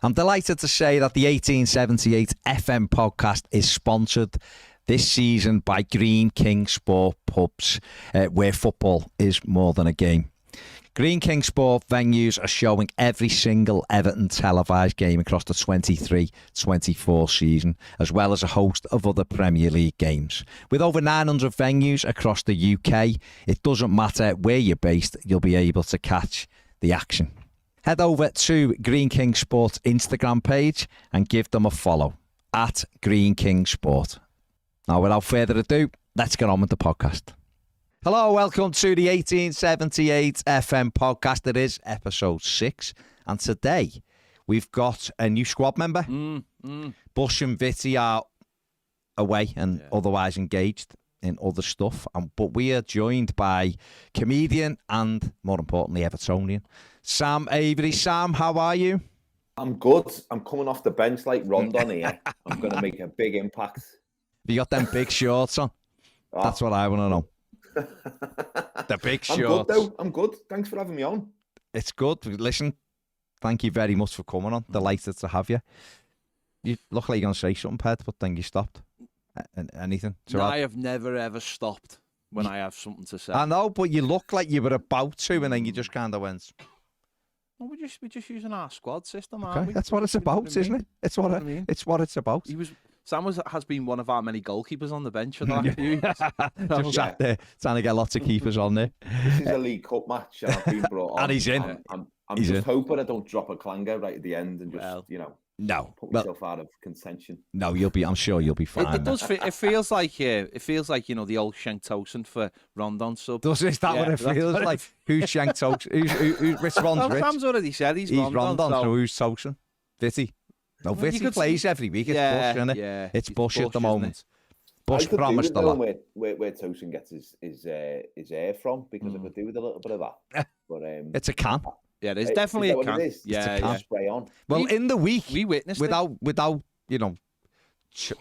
I'm delighted to say that the 1878 FM podcast is sponsored this season by Green King Sport Pubs, where football is more than a game. Green King Sport venues are showing every single Everton televised game across the 23-24 season, as well as a host of other Premier League games. With over 900 venues across the UK, it doesn't matter where you're based, you'll be able to catch the action. Head over to Green King Sport's Instagram page and give them a follow, at Green King Sport. Now, without further ado, let's get on with the podcast. Hello, welcome to the 1878 FM podcast. It is episode 6, and today we've got a new squad member. Bush and Vitty are away and otherwise engaged in other stuff, but we are joined by comedian and, more importantly, Evertonian, Sam Avery. Sam, how are you? I'm good. I'm coming off the bench like Rondon here. I'm going to make a big impact. Have you got them big shorts on? Oh. That's what I want to know. The big shorts. I'm good, though. I'm good. Thanks for having me on. It's good. Listen, thank you very much for coming on. Delighted to have you. You look like you're going to say something, Ped, but then you stopped. Anything? No, I have never, ever stopped when I have something to say. I know, but you look like you were about to, and then you just kind of went... Well, we're just using our squad system, okay. aren't we? That's what it's about, isn't it? It's what I mean. It's what it's about. Sam has been one of our many goalkeepers on the bench for the last few years. Just sat there trying to get lots of keepers on there. This is a League Cup match, and I've been brought on. And he's in. I'm just hoping I don't drop a clanger right at the end and just, put myself out of contention. No, I'm sure you'll be fine. It does. It feels like the old Shank Tosin for Rondon sub. Is that what it feels like? Who's Shank Tosin? Which one's Rich? Sam's already said he's Rondon. So who's Tosin? Vitty. No, Vitty plays every week. It's Bush, isn't it? Yeah, it's Bush at the moment. Bush promised a lot. Where Tosin gets his air from, because I could do with a little bit of that. But it's a can. Yeah, there's definitely a can. Yeah, spray on. Well, in the week, we witnessed without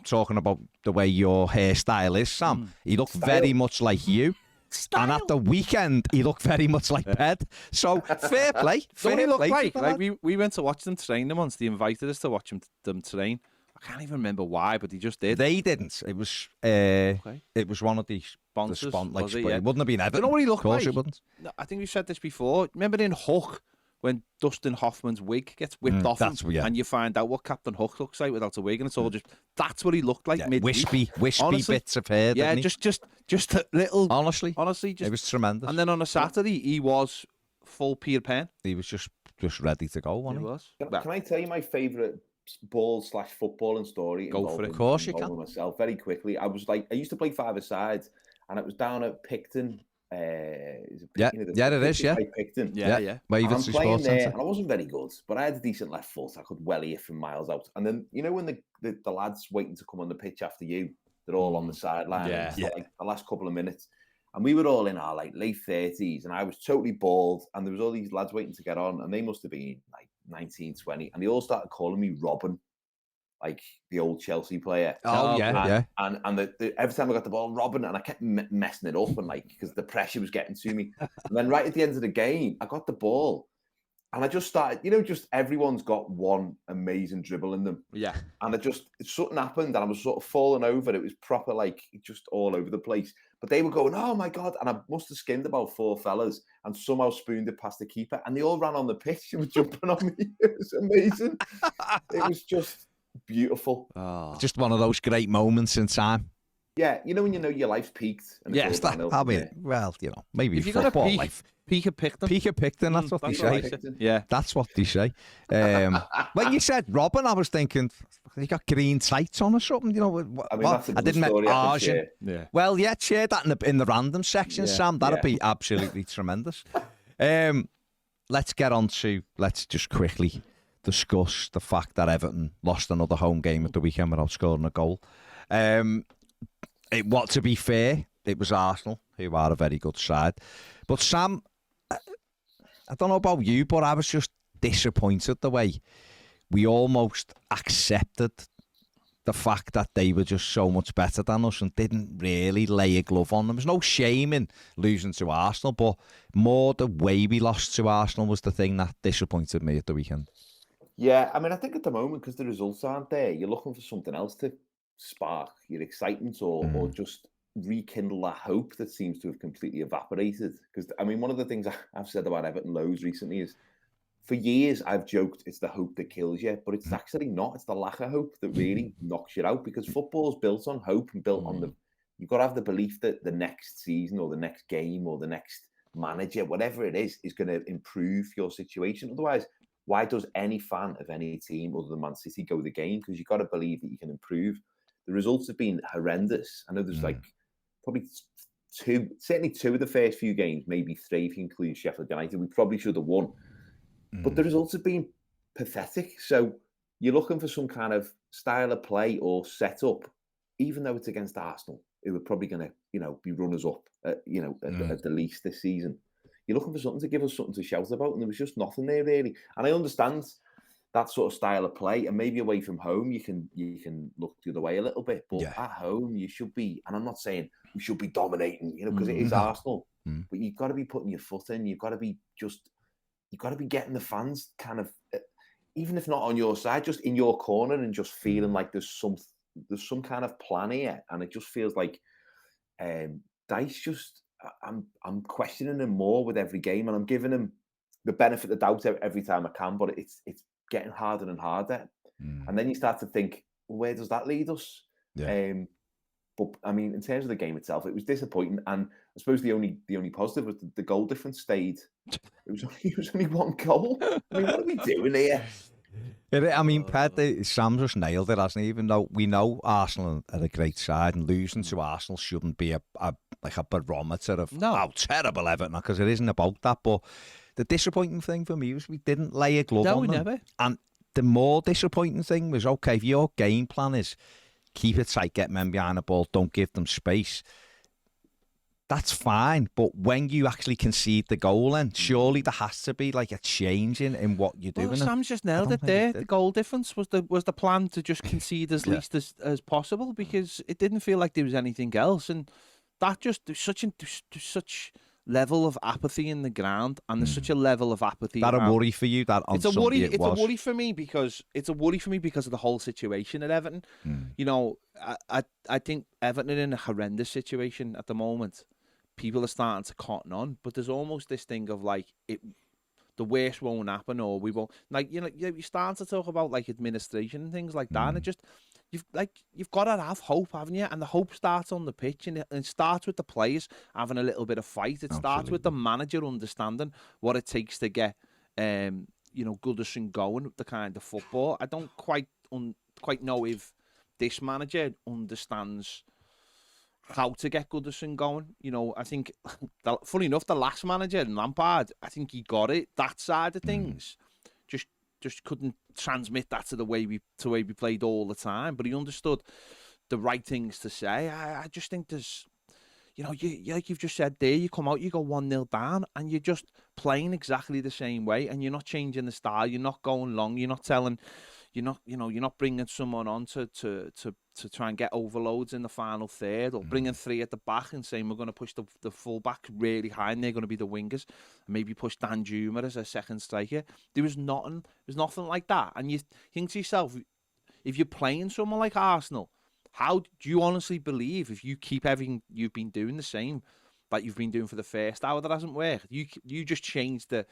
talking about the way your hairstyle is, Sam. He looked very much like you. Style. And at the weekend, he looked very much like Ped. So, fair play. We went to watch them train them once. They invited us to watch them train. I can't even remember why, but they just did. They didn't. It was it was one of the sponsors. It wouldn't have been Everton. You know what he looked like? Of course it wouldn't. No, I think we've said this before. Remember in Hook, when Dustin Hoffman's wig gets whipped off him, and you find out what Captain Hook looks like without a wig, and it's all just, that's what he looked like mid-week. Wispy honestly, bits of hair, yeah, just a little... Honestly, just, it was tremendous. And then on a Saturday, he was full Peter Pan. He was just ready to go, wasn't he? Can I tell you my favourite ball/footballing story? Go for it. Of course you can. Myself, very quickly. I used to play five-a-side, and it was down at Picton. It is. Yeah, Picton. Yeah. I'm playing there, and I wasn't very good, but I had a decent left foot. I could welly it from miles out. And then when the lads waiting to come on the pitch after you, they're all on the sideline. Like the last couple of minutes, and we were all in our late 30s, and I was totally bald, and there was all these lads waiting to get on, and they must have been like 19, 20, and they all started calling me Robben. Like the old Chelsea player. And every time I got the ball, Robben, and I kept messing it up, and because the pressure was getting to me. And then right at the end of the game, I got the ball, and I just started. Just everyone's got one amazing dribble in them. Yeah. And something happened, and I was sort of falling over. It was proper just all over the place. But they were going, oh my God! And I must have skinned about 4 fellas, and somehow spooned it past the keeper, and they all ran on the pitch and were jumping on me. It was amazing. It was just beautiful. Just one of those great moments in time. Yeah, when your life's peaked. And yes, maybe if you got a life. Peak of Picton. Peak of Picton, that's what they say. Yeah, that's what they say. When you said Robben, I was thinking, he got green tights on or something. That's a good story I can share. Yeah. Well, share that in the random section, Sam. That'd be absolutely tremendous. Let's just quickly discuss the fact that Everton lost another home game at the weekend without scoring a goal. To be fair, it was Arsenal, who are a very good side. But Sam, I don't know about you, but I was just disappointed the way we almost accepted the fact that they were just so much better than us and didn't really lay a glove on them. There's no shame in losing to Arsenal, but more the way we lost to Arsenal was the thing that disappointed me at the weekend. Yeah, I mean, I think at the moment, because the results aren't there, you're looking for something else to spark your excitement or just rekindle that hope that seems to have completely evaporated. Because, I mean, one of the things I've said about Everton loads recently is, for years, I've joked it's the hope that kills you, but it's actually not. It's the lack of hope that really knocks you out, because football's built on hope and built on you've got to have the belief that the next season or the next game or the next manager, whatever it is going to improve your situation. Otherwise, why does any fan of any team other than Man City go the game? Because you've got to believe that you can improve. The results have been horrendous. I know there's probably certainly two of the first few games, maybe three if you include Sheffield United. We probably should have won. But the results have been pathetic. So you're looking for some kind of style of play or setup, even though it's against Arsenal, who are probably going to, be runners up, at the least this season. You're looking for something to give us something to shout about, and there was just nothing there really. And I understand that sort of style of play, and maybe away from home you can look the other way a little bit, but at home you should be. And I'm not saying we should be dominating, because it is Arsenal, but you've got to be putting your foot in. You've got to be getting the fans kind of, even if not on your side, just in your corner, and just feeling like there's some kind of plan here. And it just feels like Dice just, I'm questioning him more with every game, and I'm giving him the benefit of the doubt every time I can, but it's getting harder and harder. And then you start to think, well, where does that lead us? But I mean, in terms of the game itself, it was disappointing, and I suppose the only positive was the goal difference stayed. It was only one goal. I mean, what are we doing here? I mean, Sam just nailed it, hasn't he? Even though we know Arsenal are a great side, and losing to Arsenal shouldn't be a barometer of how terrible Everton, because it isn't about that. But the disappointing thing for me was we didn't lay a glove on them. Never. And the more disappointing thing was, okay, if your game plan is keep it tight, get men behind the ball, don't give them space, that's fine. But when you actually concede the goal, then surely there has to be like a change in what you're doing. Sam's just nailed it there. The goal difference was the plan to just concede as least as possible, because it didn't feel like there was anything else, and that just there's such level of apathy in the ground, and there's such a level of apathy. That a worry for you? That on it's a worry. It's a worry for me because of the whole situation at Everton. I think Everton are in a horrendous situation at the moment. People are starting to cotton on, but there's almost this thing of like the worst won't happen, or we won't. Like you start to talk about like administration and things like that, and it just you've got to have hope, haven't you? And the hope starts on the pitch, and it starts with the players having a little bit of fight. It starts with the manager understanding what it takes to get Goodison going, the kind of football. I don't quite know if this manager understands how to get Goodison going. I think, funny enough, the last manager, Lampard, I think he got it, that side of things. Just couldn't transmit that to the way we played all the time. But he understood the right things to say. I just think there's, like you've just said there, you come out, you go 1-0 down, and you're just playing exactly the same way, and you're not changing the style, you're not going long, you're not bringing someone on to try and get overloads in the final third, or bringing three at the back and saying we're going to push the full back really high and they're going to be the wingers, and maybe push Dan Juma as a second striker. There was nothing like that. And you think to yourself, if you're playing someone like Arsenal, how do you honestly believe, if you keep everything you've been doing the same that you've been doing for the first hour that hasn't worked, you just change the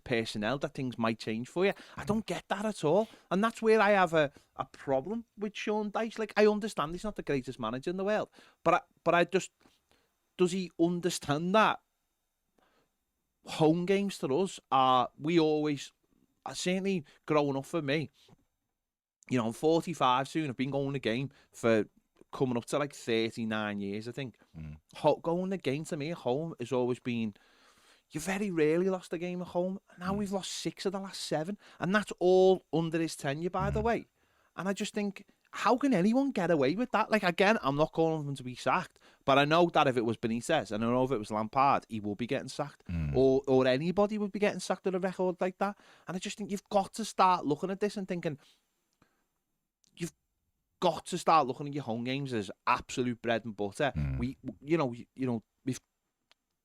personnel, that things might change for you? I don't get that at all, and that's where I have a problem with Sean Dyche. Like, I understand he's not the greatest manager in the world, but I just, does he understand that home games to us are, certainly growing up for me, I'm 45 soon. I've been going to game for coming up to like 39 years, I think. Going the game to me at home has always been, you very rarely lost a game at home. Now we've lost 6 of the last 7, and that's all under his tenure, by the way. And I just think, how can anyone get away with that? Like, again, I'm not calling him to be sacked, but I know that if it was Benitez, and I know if it was Lampard, he will be getting sacked, or anybody would be getting sacked with a record like that. And I just think you've got to start looking at this and thinking, got to start looking at your home games as absolute bread and butter. We've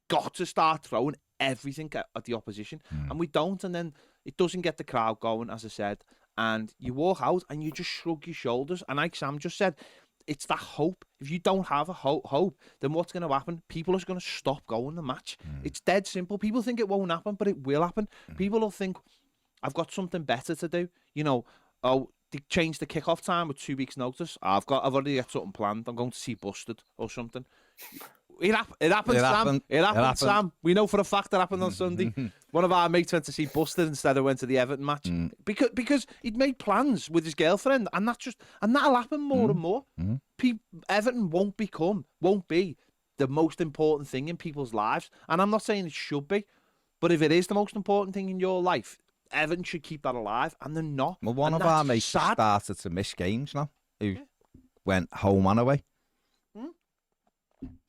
got to start throwing everything at the opposition, and we don't. And then it doesn't get the crowd going, as I said, and you walk out and you just shrug your shoulders. And like Sam just said, it's that hope. If you don't have a hope, then what's going to happen? People are going to stop going the match. It's dead simple. People think it won't happen, but it will happen. People will think, I've got something better to do. You know, oh, they changed the kickoff time with 2 weeks' notice. I've already got something planned. I'm going to see Busted or something. It happened, Sam. It happened, Sam. We know for a fact it happened on Sunday. One of our mates went to see Busted instead of went to the Everton match because he'd made plans with his girlfriend, and that'll happen more and more. Everton won't be the most important thing in people's lives, and I'm not saying it should be, but if it is the most important thing in your life, Everton should keep that alive, and they're not. Well, one of our mates started to miss games now. Who went home and away.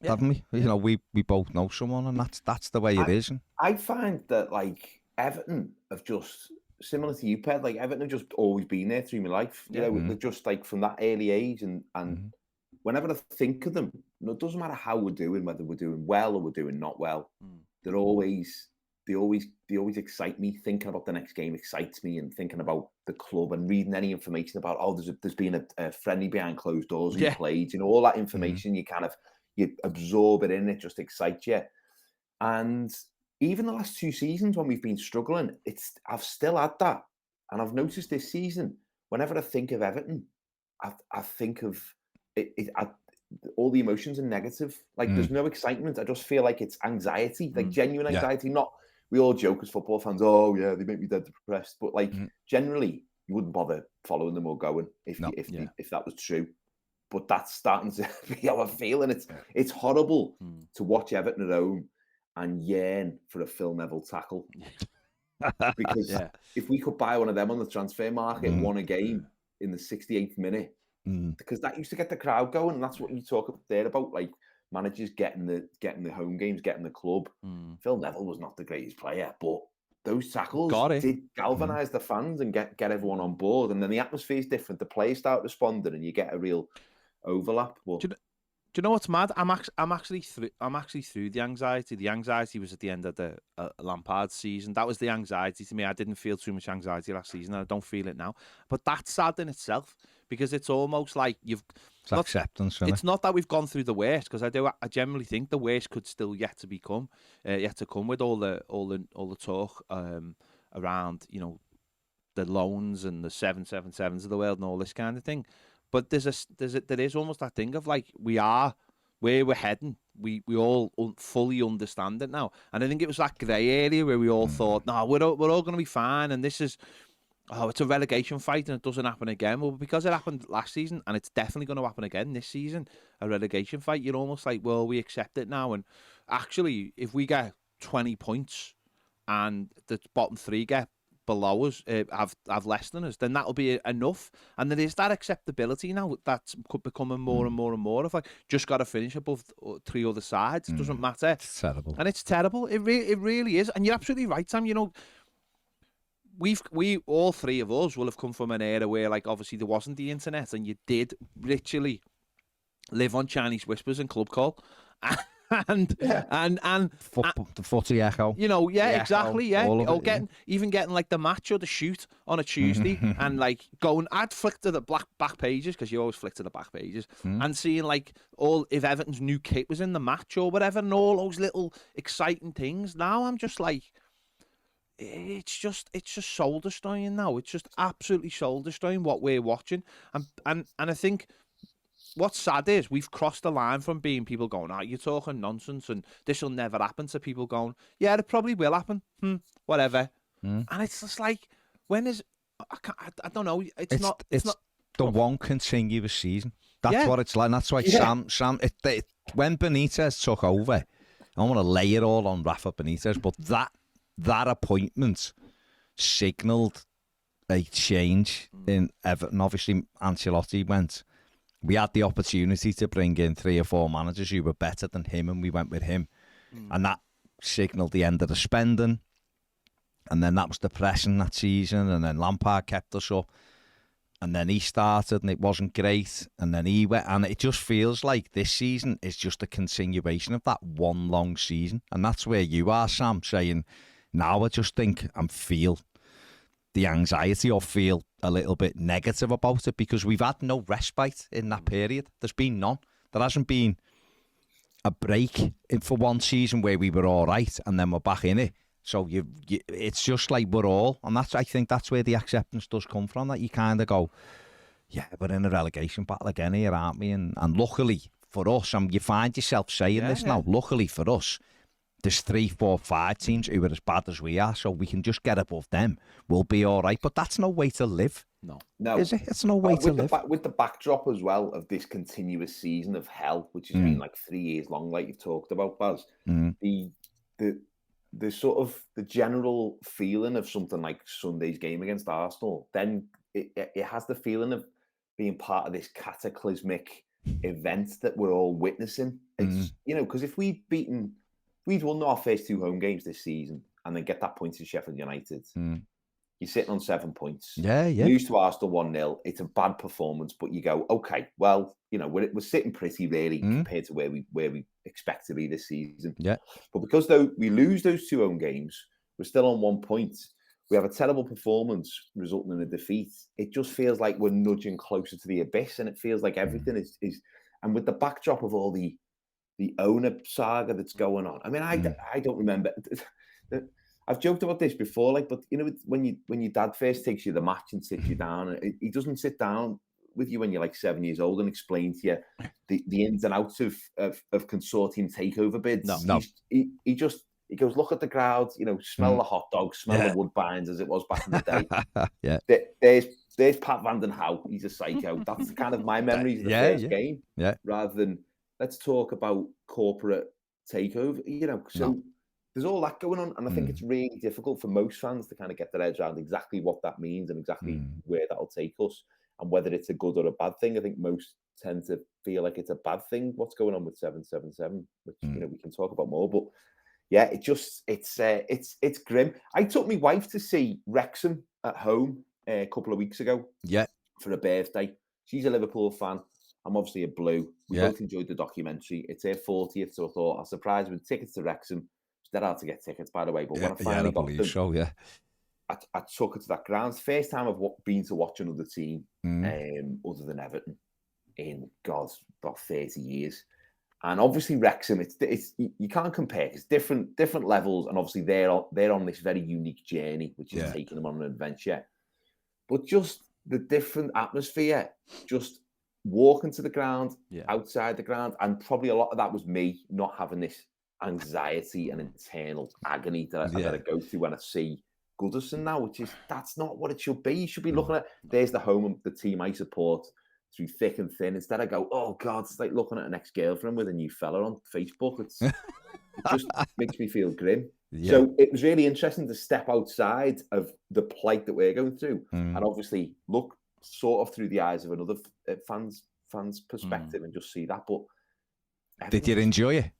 Haven't we? You know, we both know someone, and that's the way it is. I find that like Everton have just, similar to you, Ped, like Everton have just always been there through my life. You know, they're just like from that early age, and whenever I think of them, it doesn't matter how we're doing, whether we're doing well or we're doing not well. They always excite me. Thinking about the next game excites me, and thinking about the club and reading any information about there's been a friendly behind closed doors and played. You know, all that information you absorb it in, it just excites you. And even the last 2 seasons when we've been struggling, I've still had that. And I've noticed this season, whenever I think of Everton, I think of all the emotions are negative. Like there's no excitement. I just feel like it's anxiety, like genuine anxiety. Not, we all joke as football fans, oh yeah, they make me dead depressed. But like generally, you wouldn't bother following them or going if that was true. But that's starting to be how I feel, and it's horrible to watch Everton at home and yearn for a Phil Neville tackle. Because if we could buy one of them on the transfer market, won a game in the 68th minute, because that used to get the crowd going, and that's what you talk there about, like managers getting the home games, getting the club. Phil Neville was not the greatest player, but those tackles did galvanise the fans and get everyone on board, and then the atmosphere is different. The players start responding, and you get a real overlap. But do you know what's mad? I'm actually through the anxiety. The anxiety was at the end of the Lampard season. That was the anxiety to me. I didn't feel too much anxiety last season, and I don't feel it now. But that's sad in itself, because it's almost like it's acceptance. It's not that we've gone through the worst, because I generally think the worst could still yet to come with all the talk around, you know, the loans and the 777s of the world and all this kind of thing. But there is almost that thing of like, we are where we're heading. We all fully understand it now. And I think it was that grey area where we all thought, no, we're all going to be fine. And this is, it's a relegation fight and it doesn't happen again. Well, because it happened last season and it's definitely going to happen again this season, a relegation fight, you're almost like, well, we accept it now. And actually, if we get 20 points and the bottom 3 get below us, have less than us, then that'll be enough. And there is that acceptability now that's becoming more and more and more of like, just got to finish above 3 other sides. It doesn't matter. It's terrible. And it's terrible. It really is. And you're absolutely right, Sam. You know, we all 3 of us will have come from an era where, like, obviously there wasn't the internet, and you did literally live on Chinese whispers and club call. And the footy echo, you know, exactly, or getting like the match or the shoot on a Tuesday, and like I'd flick to the back pages, because you always flick to the back pages, and seeing like if Everton's new kit was in the match or whatever, and all those little exciting things. Now I'm just like, it's just soul destroying now. It's just absolutely soul destroying what we're watching, and I think. What's sad is we've crossed the line from being people going, you're talking nonsense and this will never happen, to people going, yeah, it probably will happen. Whatever. And it's just like, when is, I don't know. It's not the one continuous season. That's what it's like. And that's why Sam, when Benitez took over, I want to lay it all on Rafa Benitez, but that appointment signalled a change in Everton. Obviously, Ancelotti went. We had the opportunity to bring in 3 or 4 managers who were better than him, and we went with him. And that signalled the end of the spending. And then that was depressing that season. And then Lampard kept us up. And then he started, and it wasn't great. And then he went. And it just feels like this season is just a continuation of that one long season. And that's where you are, Sam, saying, now I just think and feel the anxiety or feel a little bit negative about it, because we've had no respite in that period. There's been none. There hasn't been a break for one season where we were all right and then we're back in it. So it's just like we're all, and I think that's where the acceptance does come from, that you kind of go, yeah, we're in a relegation battle again here, aren't we? And luckily for us, and you find yourself saying this now, luckily for us, there's 3, 4, 5 teams who are as bad as we are, so we can just get above them. We'll be all right. But that's no way to live. No. Is it? It's no way to live. With the backdrop as well of this continuous season of hell, which has been like 3 years long, like you've talked about, Baz, the sort of the general feeling of something like Sunday's game against Arsenal, then it has the feeling of being part of this cataclysmic event that we're all witnessing. It's, because if we'd won our first 2 home games this season and then get that point to Sheffield United, you're sitting on 7 points. Yeah. Lose to Arsenal 1-0. It's a bad performance, but you go, okay, well, we're sitting pretty really compared to where we expect to be this season. Yeah. But because though we lose those 2 home games, we're still on 1 point. We have a terrible performance resulting in a defeat. It just feels like we're nudging closer to the abyss, and it feels like everything is. And with the backdrop of all the owner saga that's going on. I mean, I don't remember. I've joked about this before, but when your dad first takes you the match and sits you down, he doesn't sit down with you when you're like 7 years old and explain to you the ins and outs of consortium takeover bids. No. He goes, look at the crowd, smell the hot dogs, smell the Woodbines as it was back in the day. There's Pat Van Den Houw. He's a psycho. That's kind of my memories of the first game. Yeah. Rather than let's talk about corporate takeover. There's all that going on, and I think it's really difficult for most fans to kind of get their heads around exactly what that means and exactly where that'll take us and whether it's a good or a bad thing. I think most tend to feel like it's a bad thing, what's going on with 777, which we can talk about more. But yeah, it's grim. I took my wife to see Wrexham at home a couple of weeks ago. Yeah, for a birthday. She's a Liverpool fan. I'm obviously a Blue. We both enjoyed the documentary. It's her 40th, so I thought I'll surprise her with tickets to Wrexham. It's dead hard to get tickets, by the way. But when I finally got them, I took her to that ground. It's the first time I've been to watch another team other than Everton in, God, about 30 years. And obviously Wrexham, it's you can't compare. It's different levels, and obviously they're on this very unique journey, which is taking them on an adventure. But just the different atmosphere, just walking to the ground, outside the ground, and probably a lot of that was me not having this anxiety and internal agony that I gotta go through when I see Goodison now, that's not what it should be. You should be looking at, there's the home of the team I support through thick and thin. Instead I go, oh God, it's like looking at an ex-girlfriend with a new fella on Facebook. It just makes me feel grim. Yeah. So it was really interesting to step outside of the plight that we're going through and obviously look sort of through the eyes of another fan's perspective and just see that. But did you enjoy it?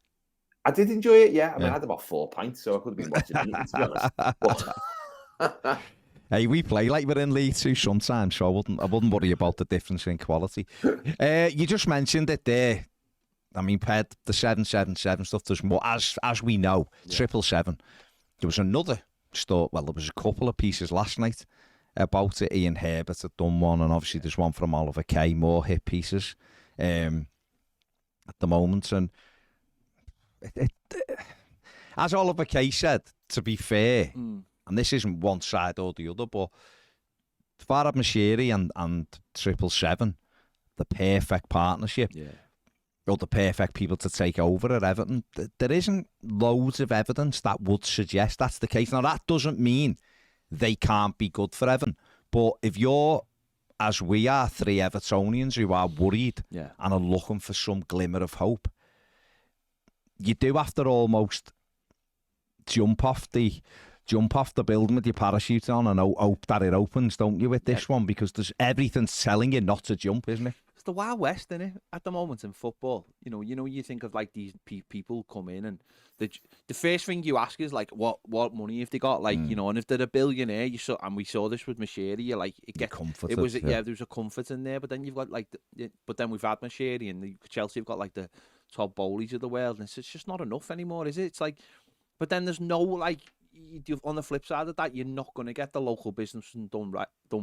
I did enjoy it, yeah. I mean, I had about 4 pints, so I could have been watching it, to be honest. Hey, we play like we're in League 2 sometimes, so I wouldn't worry about the difference in quality. You just mentioned it there. I mean, Ped, the 777 stuff, there's more, as we know, 777. There was another story, well, there was a couple of pieces last night about it. Ian Herbert had done one, and obviously there's one from Oliver Kay, more hit pieces at the moment. And as Oliver Kay said, to be fair, and this isn't one side or the other, but Farhad Moshiri and 777, the perfect partnership. Yeah. Or the perfect people to take over at Everton. There isn't loads of evidence that would suggest that's the case. Now, that doesn't mean they can't be good for Everton. But if you're, as we are, 3 Evertonians who are worried and are looking for some glimmer of hope, you do have to almost jump off the building with your parachute on and hope that it opens, don't you, with this one? Because everything's telling you not to jump, isn't it? The Wild West, isn't it, at the moment in football? You think of like these people come in and the first thing you ask is like, what money have they got? Like, and if they're a billionaire, and we saw this with Moshiri, you're like, there was a comfort in there, but then you've got like, but then we've had Moshiri and Chelsea have got like the Todd Bowleys of the world, and it's just not enough anymore, is it? It's like, but then there's no like, on the flip side of that, you're not going to get the local business done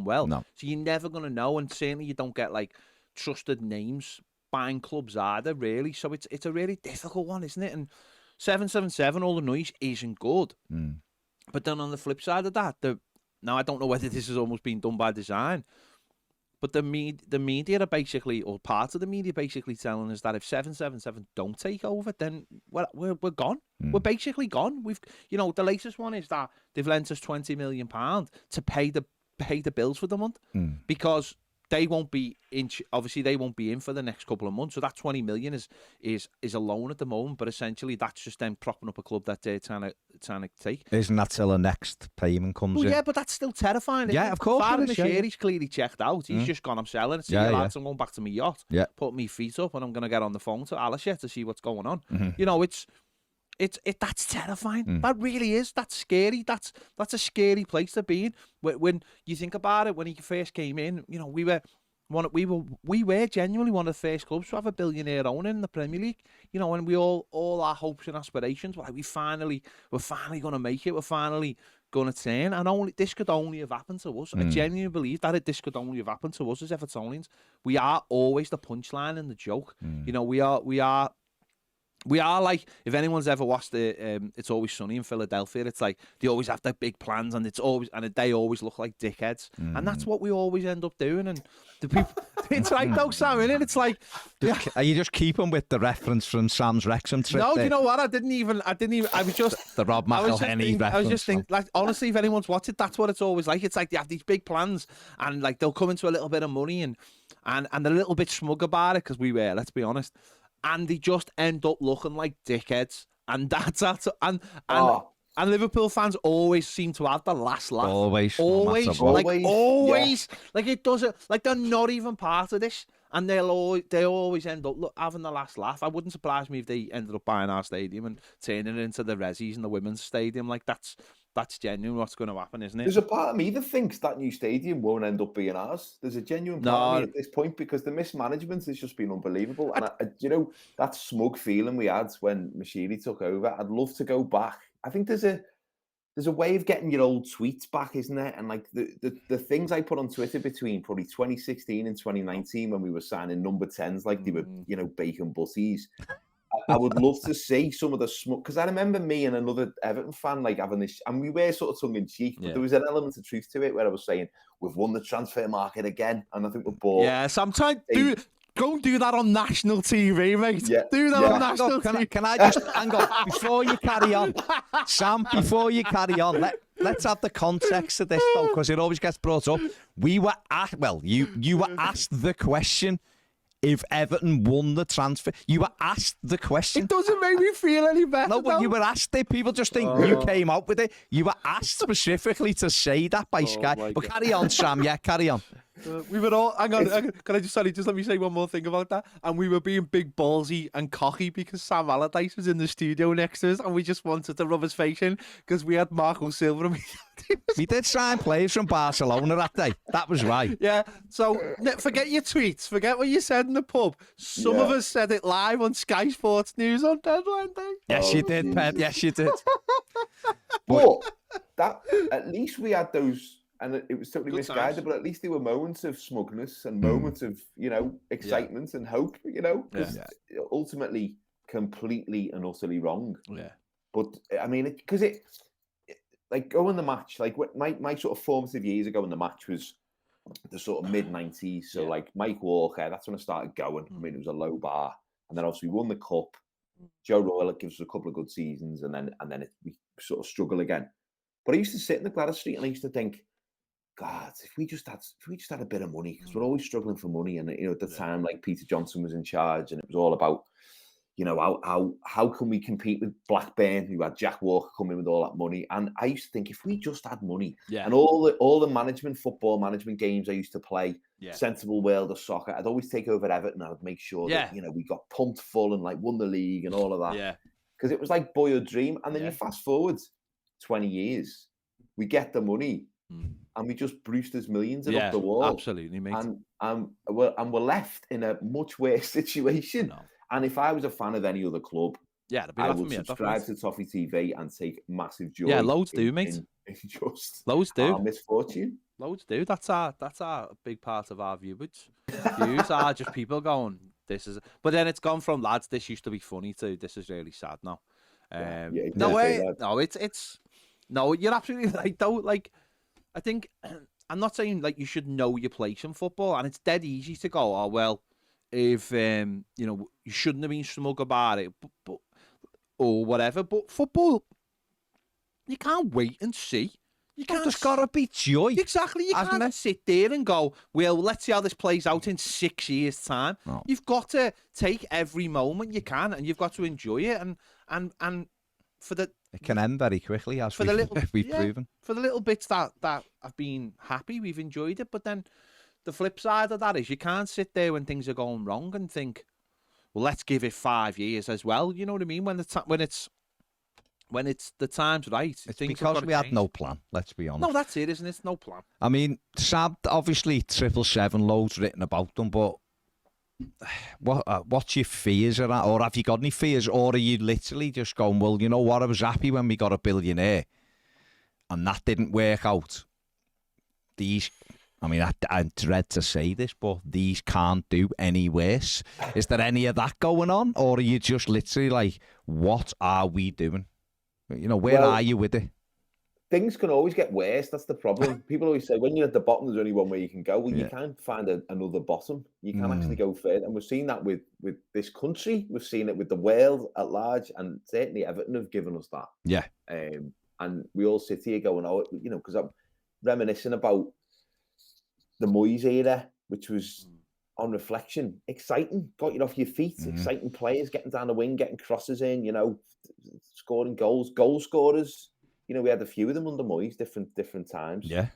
well. No. So you're never going to know, and certainly you don't get like trusted names buying clubs either, really. So it's a really difficult one, isn't it? And 777, all the noise isn't good. But then on the flip side of that, now I don't know whether this has almost been done by design, but the media are basically, or part of the media basically telling us that if 777 don't take over, then we're gone. We're basically gone. The latest one is that they've lent us £20 million to pay the bills for the month because they won't be in. Obviously, they won't be in for the next couple of months. So that 20 million is a loan at the moment, but essentially that's just them propping up a club that they're trying to take. Isn't that till the next payment comes in? Yeah, but that's still terrifying. Yeah, of course. He's clearly checked out. He's just gone, I'm selling it. See you lads, I'm going back to my yacht. Yeah. Put my feet up and I'm going to get on the phone to Alicia to see what's going on. That's terrifying. That really is. That's scary. That's a scary place to be in. When you think about it, when he first came in, we were genuinely one of the first clubs to have a billionaire owner in the Premier League. And we all our hopes and aspirations were like, we're finally going to make it. We're finally going to turn. And this could only have happened to us. I genuinely believe that this could only have happened to us as Evertonians. We are always the punchline and the joke. We are like, if anyone's ever watched It's Always Sunny in Philadelphia, it's like they always have their big plans and they always look like dickheads. And that's what we always end up doing. And the people, it's like, no, Sam, innit? It's like, are you just keeping with the reference from Sam's Wrexham trip? No, do you know what? I didn't even, I was just... the Rob McElhenney reference. I was just thinking, like, honestly, if anyone's watched it, that's what it's always like. It's like they have these big plans and like they'll come into a little bit of money and they're a little bit smug about it because we were, let's be honest. And they just end up looking like dickheads, and that's and Liverpool fans always seem to have the last laugh. Always, like it doesn't, like they're not even part of this, and they always end up having the last laugh. I wouldn't surprise me if they ended up buying our stadium and turning it into the Rezzies and the women's stadium. Like that's genuine what's going to happen, isn't it? There's a part of me that thinks that new stadium won't end up being ours. There's a genuine part of me at this point because the mismanagement has just been unbelievable. And that smug feeling we had when Mashiri took over, I'd love to go back. I think there's a way of getting your old tweets back, isn't there? And like the things I put on Twitter between probably 2016 and 2019 when we were signing number 10s like they were, bacon butties. I would love to see some of the smoke because I remember me and another Everton fan like having this, and we were sort of tongue in cheek, but there was an element of truth to it where I was saying we've won the transfer market again, and I think we're bored. Yeah, sometimes go and do that on national TV, mate. Yeah, do that on national TV. Can I just hang on before you carry on, Sam? Before you carry on, let's have the context of this though, because it always gets brought up. We were you were asked the question. If Everton won the transfer, you were asked the question. It doesn't make me feel any better. No, but you were asked it. People just think you came out with it. You were asked specifically to say that by Sky. But God. Carry on, Sam. Yeah, carry on. We were all. Hang on. Can I just let me say one more thing about that? And we were being big ballsy and cocky because Sam Allardyce was in the studio next to us, and we just wanted to rub his face in because we had Marco Silva. And we did sign players from Barcelona that day. That was right. Yeah. So forget your tweets. Forget what you said in the pub. Some of us said it live on Sky Sports News on deadline day. Yes, you did, Ped. Yes, you did. But that at least we had those. And it was totally misguided, times. But at least there were moments of smugness and moments of, excitement and hope, because ultimately completely and utterly wrong. Yeah. But I mean, because like going the match, like my sort of formative years ago in the match was the sort of mid-90s. So like Mike Walker, that's when I started going. I mean, it was a low bar. And then obviously we won the cup. Joe Royle gives us a couple of good seasons and then we sort of struggle again. But I used to sit in the Gladys Street and I used to think, God, if we just had a bit of money, because we're always struggling for money, and at the time, like Peter Johnson was in charge, and it was all about, how can we compete with Blackburn, who had Jack Walker coming in with all that money? And I used to think if we just had money, and all the football management games I used to play, sensible world of soccer, I'd always take over Everton. I'd make sure that we got pumped full and like won the league and all of that. Yeah, because it was like boyhood dream. And then you fast forward 20 years, we get the money. And we just Brewster's millions up the wall. Absolutely, mate. And we're left in a much worse situation. No. And if I was a fan of any other club, Yeah, I would subscribe to Toffee TV and take massive joy. Yeah, loads do, mate. In just loads do. Our misfortune. Loads do. That's our big part of our views. Views are just people going, this is... But then it's gone from, lads, this used to be funny, to this is really sad now. No way. No, it's... No, you're absolutely right, though. Like, I think... I'm not saying, like, you should know your place in football, and it's dead easy to go, oh, well, if, you shouldn't have been smug about it, but or whatever. But football, you can't wait and see. You can't. There's got to be joy. Exactly. You can't sit there and go, well, let's see how this plays out in 6 years' time. No. You've got to take every moment you can, and you've got to enjoy it. And for the... It can end very quickly, as we've proven. For the little bits that I've been happy, we've enjoyed it. But then the flip side of that is you can't sit there when things are going wrong and think, well, let's give it 5 years as well. You know what I mean? When it's the time's right. It's because we had no plan, let's be honest. No, that's it, isn't it? It's no plan. I mean, sad, obviously, 777, loads written about them, but what's your fears of that? Or have you got any fears? Or are you literally just going, well, you know what, I was happy when we got a billionaire and that didn't work out. I dread to say this, but these can't do any worse. Is there any of that going on? Or are you just literally like, what are we doing? Where are you with it? Things can always get worse. That's the problem. People always say, when you're at the bottom, there's only one way you can go. Well, you can't find another bottom. You can actually go further. And we've seen that with this country. We've seen it with the world at large. And certainly Everton have given us that. Yeah. And we all sit here going, because I'm reminiscing about the Moyes era, which was, on reflection, exciting. Got you off your feet. Exciting players, getting down the wing, getting crosses in, scoring goals. Goal scorers. We had a few of them under Moyes, different times. Yeah.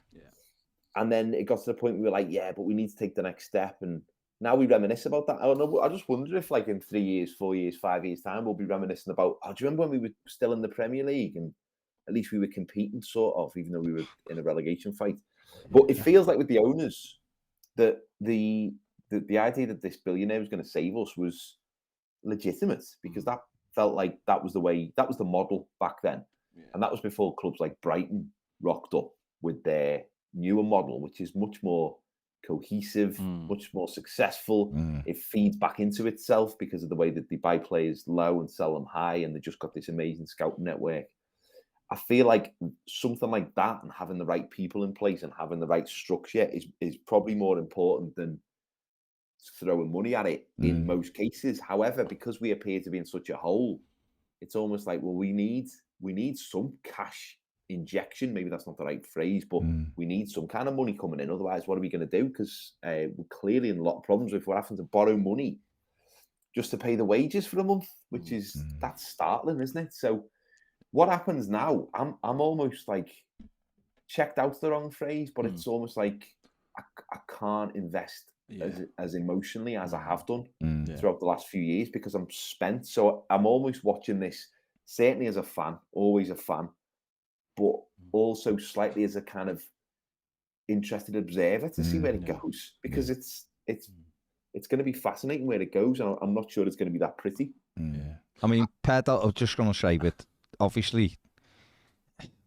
And then it got to the point we were like, yeah, but we need to take the next step. And now we reminisce about that. I don't know. I just wonder if, like, in 3 years, 4 years, 5 years' time, we'll be reminiscing about, do you remember when we were still in the Premier League and at least we were competing, sort of, even though we were in a relegation fight. But it feels like with the owners that the idea that this billionaire was going to save us was legitimate, because that felt like that was the model back then. Yeah. And that was before clubs like Brighton rocked up with their newer model, which is much more cohesive, much more successful. It feeds back into itself because of the way that they buy players low and sell them high, and they just got this amazing scouting network. I feel like something like that, and having the right people in place and having the right structure is probably more important than throwing money at it in most cases. However, because we appear to be in such a hole, it's almost like, well, we need some cash injection. Maybe that's not the right phrase, but we need some kind of money coming in. Otherwise, what are we going to do? Because we're clearly in a lot of problems if we're having to borrow money just to pay the wages for a month, which is, that's startling, isn't it? So what happens now? I'm almost like, checked out's the wrong phrase, but it's almost like I can't invest as emotionally as I have done throughout the last few years, because I'm spent. So I'm almost watching this, certainly as a fan, always a fan, but also slightly as a kind of interested observer to see where it goes, because it's going to be fascinating where it goes, and I'm not sure it's going to be that pretty. I mean, Ped, I was just going to say, but obviously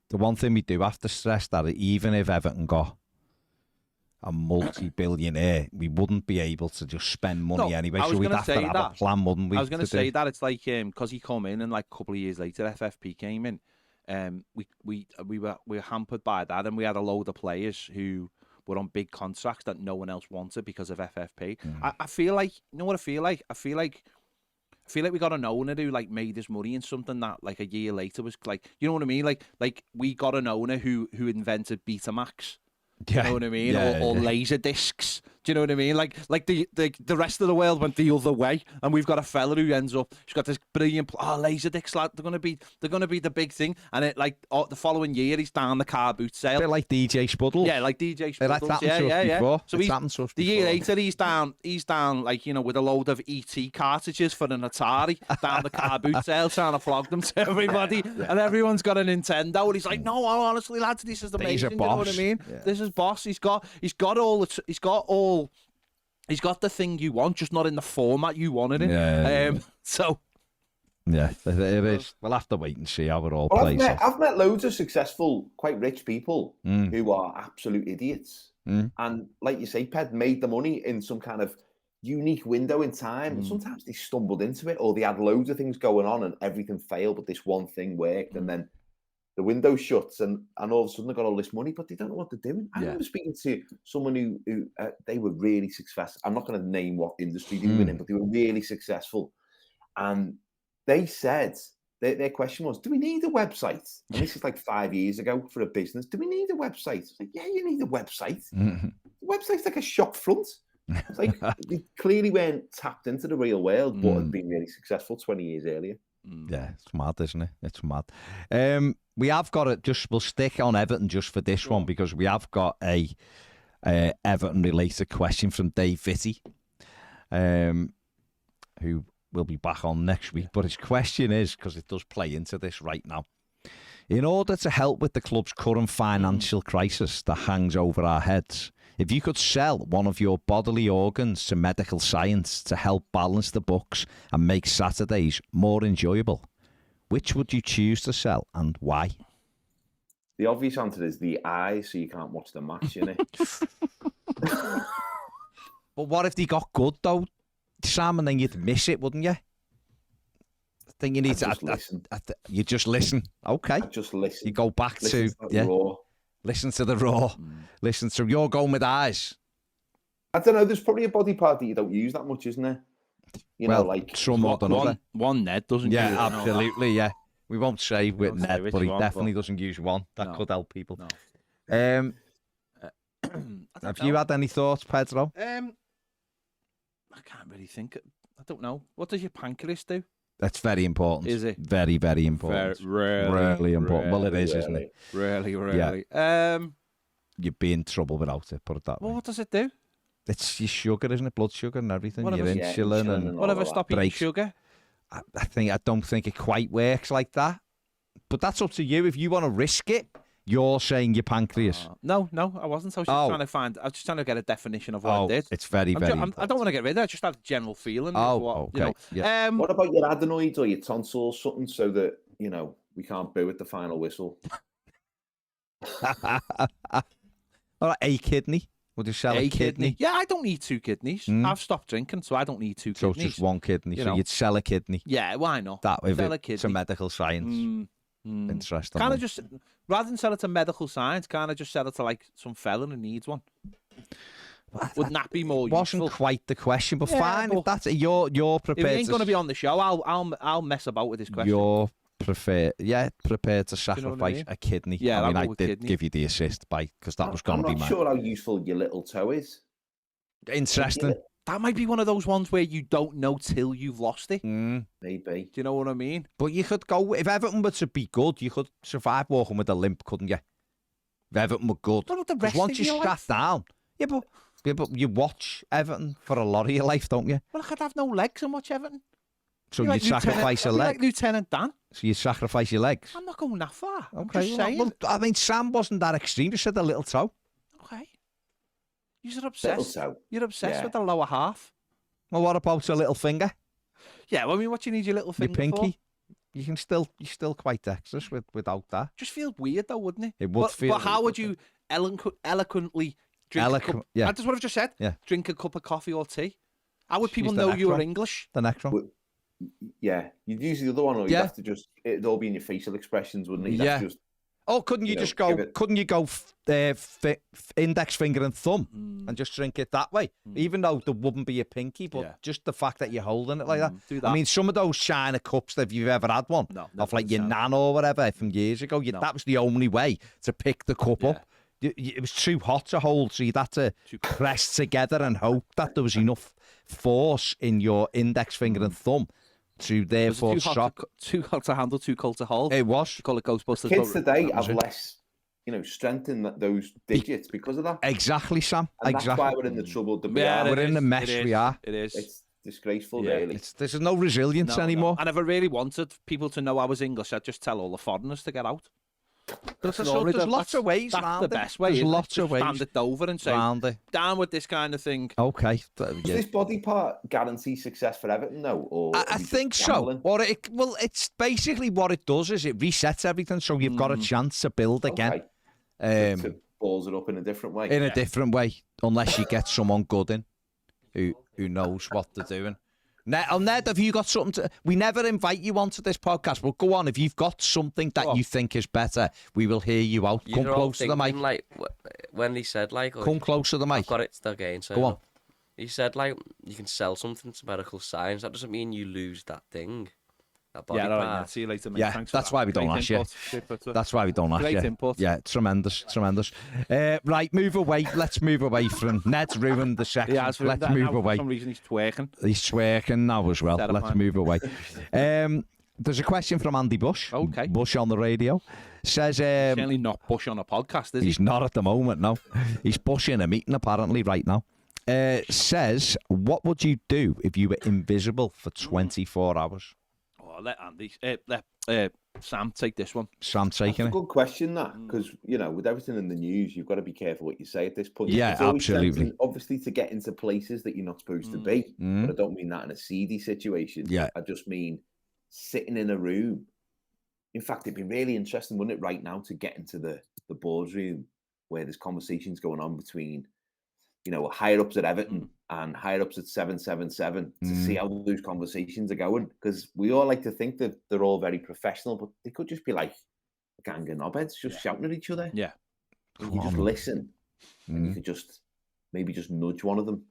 the one thing we do have to stress that even if Everton got a multi-billionaire, we wouldn't be able to just spend money anyway. So we'd have to have a plan, wouldn't we? I was going to say that it's like, because he come in and like a couple of years later, FFP came in. We were hampered by that, and we had a load of players who were on big contracts that no one else wanted because of FFP. I feel like, you know what I feel like? I feel like we got an owner who like made his money in something that like a year later was like, you know what I mean? Like we got an owner who invented Betamax. Do you know what I mean? Or laser discs. Do you know what I mean? Like the rest of the world went the other way, and we've got a fella who ends up, he's got this brilliant laser discs, like they're gonna be the big thing. And it like the following year he's down the car boot sale. A bit like DJ Spuddle. Yeah, like DJ Spuddle. That's happened to us before. So the year later he's down like, you know, with a load of ET cartridges for an Atari down the car boot sale, trying to flog them to everybody, and everyone's got a Nintendo, and he's like, no, honestly lads, this is amazing. You know what I mean? Yeah. This is boss. He's got the thing you want, just not in the format you wanted it. So Yeah, it is. We'll have to wait and see how it all Well, plays out. I've met loads of successful, quite rich people who are absolute idiots. And like you say, Ped, made the money in some kind of unique window in time. And sometimes they stumbled into it, or they had loads of things going on and everything failed, but this one thing worked. And then the window shuts and all of a sudden they've got all this money, but they don't know what they're doing. I remember speaking to someone who they were really successful. I'm not going to name what industry they were in, but they were really successful. And they said, their question was, do we need a website? And this is like 5 years ago for a business. Do we need a website? It's like, yeah, you need a website. The website's like a shop front. It's like they clearly weren't tapped into the real world, but had been really successful 20 years earlier. Yeah, it's mad, isn't it? It's mad. We have got it. We'll stick on Everton just for this one because we have got a Everton-related question from Dave Vitti, who will be back on next week. But his question is, because it does play into this right now, in order to help with the club's current financial crisis that hangs over our heads, if you could sell one of your bodily organs to medical science to help balance the books and make Saturdays more enjoyable, which would you choose to sell and why? The obvious answer is the eye, so you can't watch the match, innit? But what if they got good, though, Sam, and then you'd miss it, wouldn't you? I think you need to listen. You just listen. Okay. Just listen. You go back listen to raw. Listen to the raw. Listen to your going with eyes. I don't know. There's probably a body part that you don't use that much, isn't there? You know, like some more than other. One Ned doesn't. Yeah, use absolutely. Yeah, we won't say with Ned, but he definitely doesn't use one. That could help people. No. Have you had any thoughts, Pedro? I can't really think. I don't know. What does your pancreas do? That's very important. Is it? Very, very important. Really important. Well, it is, isn't it? Really. Yeah. You'd be in trouble without it, put it that way. Well, what does it do? It's your sugar, isn't it? Blood sugar and everything. Your insulin and what if I stop eating sugar? I don't think it quite works like that. But that's up to you. If you want to risk it, you're saying your pancreas. No, I wasn't. I was just trying to get a definition of what it did. It's very, very important. I don't want to get rid of it. I just had a general feeling. Okay. Yeah. What about your adenoids or your tonsils or something so that, you know, we can't boo at the final whistle? All right, a kidney. Would you sell a kidney? Yeah, I don't need 2 kidneys. I've stopped drinking, so I don't need 2 kidneys. So just 1 kidney. So you'd sell a kidney. Yeah, why not? That if it's a medical science. Interesting. Kind of just, rather than sell it to medical science, kind of just sell it to like some fella who needs one. Wouldn't that be more useful? Wasn't quite the question, but fine. If that's you're prepared. If he ain't going to be on the show, I'll mess about with this question. You're prepared to sacrifice a kidney. Yeah, I did kidney. Give you the assist because that was going to be mine. I'm not sure how useful your little toe is. Interesting. That might be one of those ones where you don't know till you've lost it. Maybe. Do you know what I mean? But you could go, if Everton were to be good, you could survive walking with a limp, couldn't you? If Everton were good. What about the rest once of you sat down. Yeah, but you watch Everton for a lot of your life, don't you? Well, I could have no legs and watch Everton. So you'd sacrifice a leg? Like Lieutenant Dan. So you'd sacrifice your legs? I'm not going that far. Okay. I'm just saying. Well, I mean, Sam wasn't that extreme. He said a little toe. Okay. You're obsessed. Little toe. You're obsessed with the lower half. Well, what about a little finger? Yeah, well, I mean, what do you need your little finger for? Your pinky? For? You're still quite dexterous without that. Just feel weird though, wouldn't it? It would feel. But how would you eloquently drink a cup? Yeah. That's what I've just said. Yeah. Drink a cup of coffee or tea. How would people know you were English? The next one. Yeah, you'd use the other one, or you'd have to it'd all be in your facial expressions, wouldn't it? You'd have to just, couldn't you just go? Couldn't you go index finger and thumb and just drink it that way? Even though there wouldn't be a pinky, but just the fact that you're holding it like that. Do that. I mean, some of those China cups, if you've ever had one, of like your nan or whatever from years ago, that was the only way to pick the cup up. It was too hot to hold, so you'd have to press together and hope that there was enough force in your index finger and thumb to therefore shock. Too hot to handle, too cold to hold. It was. You call it Ghostbusters. Kids today have less, strength in those digits because of that. Exactly, Sam. And exactly. That's why we're in the trouble that we are. are. We're in the mess we are. It is. It's disgraceful, really. There's no resilience anymore. And if I really wanted people to know I was English, I'd just tell all the foreigners to get out. There's lots of ways That's the best way. There's lots of ways. Stand it over and say, down with this kind of thing. Okay. Does this body part guarantee success for Everton, though? Or I think so. Or it's basically what it does is it resets everything, so you've got a chance to build again. To balls it up in a different way. In a different way, unless you get someone good in who knows what they're doing. Ned, have you got something to... We never invite you onto this podcast, but go on. If you've got something that you think is better, we will hear you out. Come close to the mic. Like, when he said, like... Come close to the mic. I've got it still again. So go on. He said, like, you can sell something to medical science. That doesn't mean you lose that thing. That body part. Right, see you later, mate. Yeah, thanks that's why we don't ask you. That's why we don't ask you. Great input. Yeah, tremendous. Right, move away. Let's move away from... Ned's ruined the section. Let's move away. For some reason, he's twerking. He's twerking now as well. Let's move away. There's a question from Andy Bush. Okay. Bush on the radio. Says... certainly not Bush on a podcast, is he? He's not at the moment, no. He's Bush in a meeting, apparently, right now. Says, what would you do if you were invisible for 24 hours? Let Andy, Sam take this one. Sam taking That's a good question, that, because with everything in the news, you've got to be careful what you say at this point. Yeah, absolutely. Obviously, to get into places that you're not supposed to be, but I don't mean that in a seedy situation. Yeah, I just mean sitting in a room. In fact, it'd be really interesting, wouldn't it, right now, to get into the boardroom where there's conversations going on between, higher ups at Everton and higher ups at 777 to see how those conversations are going. Because we all like to think that they're all very professional, but they could just be like a gang of knobheads just shouting at each other. Yeah. You just listen and you could just maybe just nudge one of them.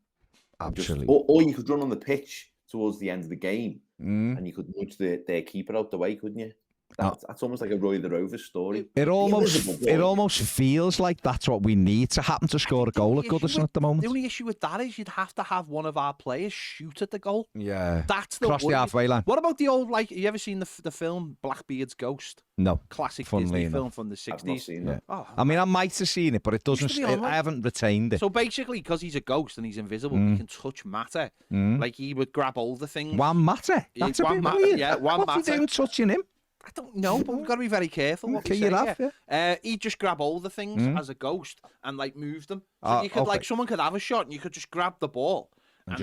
Absolutely. Or you could run on the pitch towards the end of the game and you could nudge their keeper out the way, couldn't you? That's almost like a Roy the Rovers story. It almost feels like that's what we need to happen to score a goal at Goodison at the moment. The only issue with that is you'd have to have one of our players shoot at the goal. Yeah. That's the cross the halfway line. What about the old, have you ever seen the film Blackbeard's Ghost? No. Classic Disney film from the 60s. I've not seen that. Oh, I mean, I might have seen it, but it doesn't. I haven't retained it. So basically, because he's a ghost and he's invisible, he can touch matter. Like he would grab all the things. One matter? That's a bit weird. Yeah, one matter. What's he doing touching him? I don't know, but we've got to be very careful what we say. He'd just grab all the things as a ghost and move them. So you could someone could have a shot and you could just grab the ball and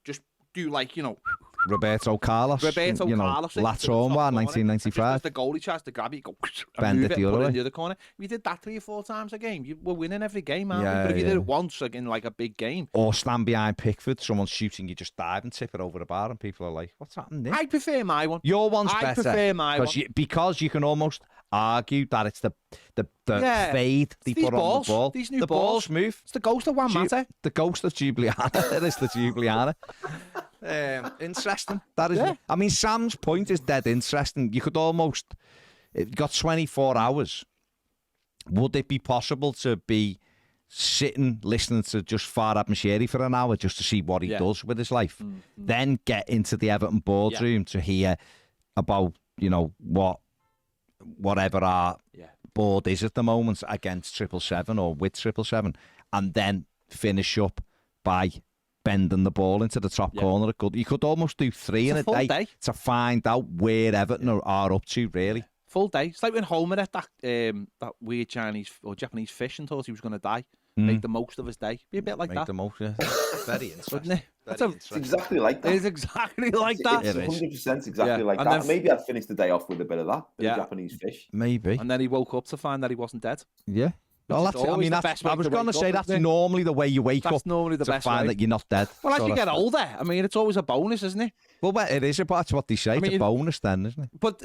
just do Roberto Carlos. Latroma, 1995. The goalie tries to grab it, you go bend it the other way. In the other corner. If you did that 3 or 4 times a game, you were winning every game, man. But if you did it once, in a big game, or stand behind Pickford, someone's shooting, you just dive and tip it over the bar, and people are like, "What's happening there?" I prefer my one. Your one's better. I prefer my one because you can almost argue that it's the fade they put on the ball. These new the balls move. It's the ghost of one matter. The ghost of Jubiliana. It is the Jubiliana. Interesting. That is. Yeah. I mean, Sam's point is dead interesting. You could almost. If you got 24 hours. Would it be possible to be sitting listening to just Farhad Moshiri for an hour just to see what he does with his life, then get into the Everton boardroom to hear about whatever our board is at the moment against 777 or with 777, and then finish up by bending the ball into the top corner. You could almost do 3 in a day to find out where Everton are up to, really. Full day. It's like when Homer ate that weird Chinese or Japanese fish and thought he was going to die. Make the most of his day. Be a bit like that. Make the most, yeah. Very interesting. It's exactly like that. It is exactly like that. It's 100% exactly like that. Maybe I'd finish the day off with a bit of that. Japanese fish. Maybe. And then he woke up to find that he wasn't dead. Yeah. Well, I was going to say that's normally the way you wake up. That's normally the best way. To find that you're not dead. Well, as you get older, I mean, it's always a bonus, isn't it? Well, it is. That's what they say. It's a bonus then, isn't it? But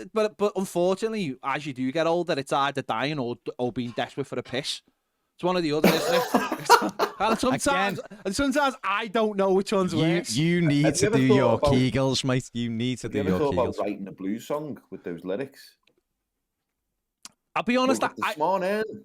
unfortunately, as you do get older, it's either dying or being desperate for a piss. It's one or the other, isn't it? and sometimes I don't know which one's worse. You need to do your Kegels, mate. You need to do your Kegels. Have you ever thought about writing a blues song with those lyrics? I'll be honest,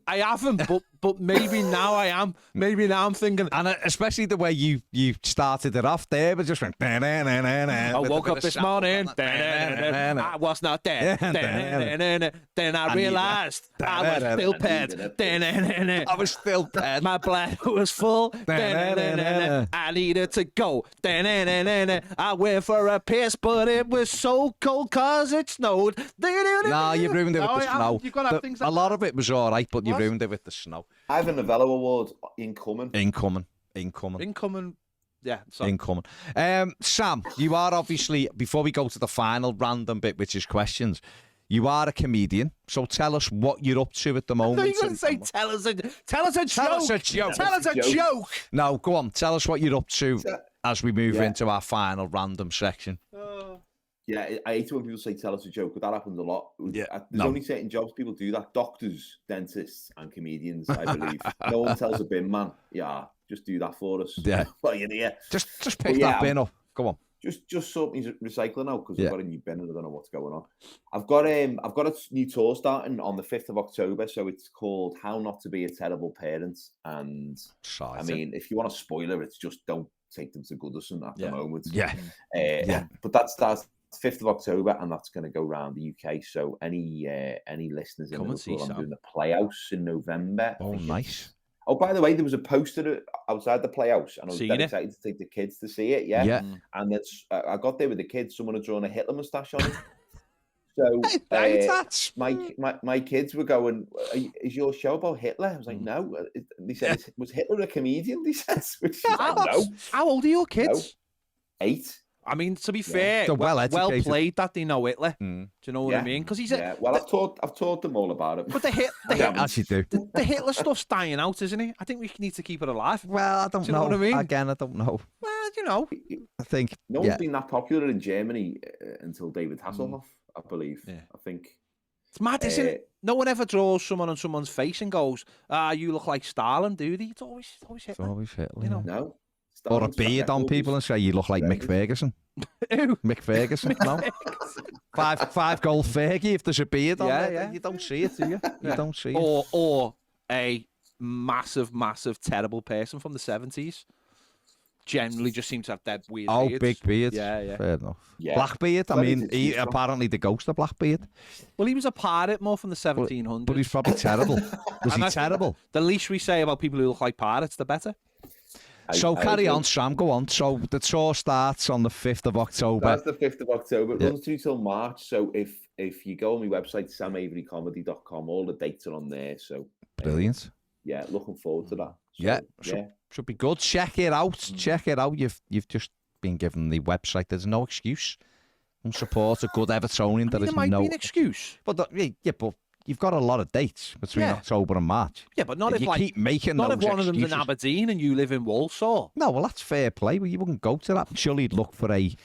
I haven't, But maybe now I am. Maybe now I'm thinking. And especially the way you started it off there, but just went. I woke up this morning. I was not there. Then I realised I was still paired. I was still paired. My bladder was full. I needed to go. I went for a piss, but it was so cold because it snowed. No, you ruined it with the snow. You've got to have things like a lot of it was all right, but you ruined it with the snow. I have a Novello Award incoming. Yeah, sorry. Incoming. Sam, you are obviously, before we go to the final random bit, which is questions, you are a comedian, so tell us what you're up to at the moment. No, you're going to say, tell us a joke. Tell us a joke. No, go on. Tell us what you're up to as we move into our final random section. Yeah, I hate when people say, tell us a joke, but that happens a lot. Yeah, There's only certain jobs people do that. Doctors, dentists, and comedians, I believe. No one tells a bin man, yeah, just do that for us. Yeah. Well, you're there. Just pick that bin up. Go on. Just sort me recycling out because we've got a new bin and I don't know what's going on. I've got a new tour starting on the 5th of October, so it's called How Not to Be a Terrible Parent. And I mean, if you want a spoiler, it's just don't take them to Goodison at the moment. But that starts 5th of October, and that's going to go around the UK. So any listeners in Liverpool, I'm doing the Playhouse in November. Oh, nice. Oh, by the way, there was a poster outside the Playhouse, and I was very excited to take the kids to see it. Yeah. And that's I got there with the kids. Someone had drawn a Hitler moustache on it. So my kids were going, "Is your show about Hitler?" I was like, "No." They said, "Was Hitler a comedian?" They said, which no. How old are your kids? No. 8. I mean, to be fair, they're well played that they know Hitler. Do you know what I mean? Because he's well, I've taught them all about it. But as you do. The Hitler stuff's dying out, isn't it? I think we need to keep it alive. Well, I don't know. You know what I mean? Again, I don't know. Well, you know, I think no one's been that popular in Germany until David Hasselhoff, I believe. Yeah. I think it's mad, isn't it? No one ever draws someone on someone's face and goes, "You look like Stalin," do they? It's always Hitler. It's always Hitler. You know? No. Or a beard on people and say you look like Mick Ferguson. Who? Mick Ferguson, no. 5 goal Fergie if there's a beard on there. You don't see it, do you? You don't see it. Or a massive, terrible person from the 70s. Generally just seems to have that weird beards. Big beard. Yeah. Fair enough. Yeah. Blackbeard, I mean, he apparently the ghost of Blackbeard. Well, he was a pirate more from the 1700s. But he's probably terrible. Was he terrible? The least we say about people who look like pirates, the better. So carry on, Sam, go on. So the tour starts on the 5th of October. That's the 5th of October. It runs through till March. So if you go on my website, samaverycomedy.com, all the dates are on there. So brilliant. Yeah, looking forward to that. So, should be good. Check it out. Check it out. You've just been given the website. There's no excuse. And support a good Evertonian. There might be an excuse. But you've got a lot of dates between October and March. Yeah, but not if you keep making not those if one excuses. of them's in Aberdeen and you live in Walsall. No, well that's fair play. Well, you wouldn't go to that. Surely you'd look for a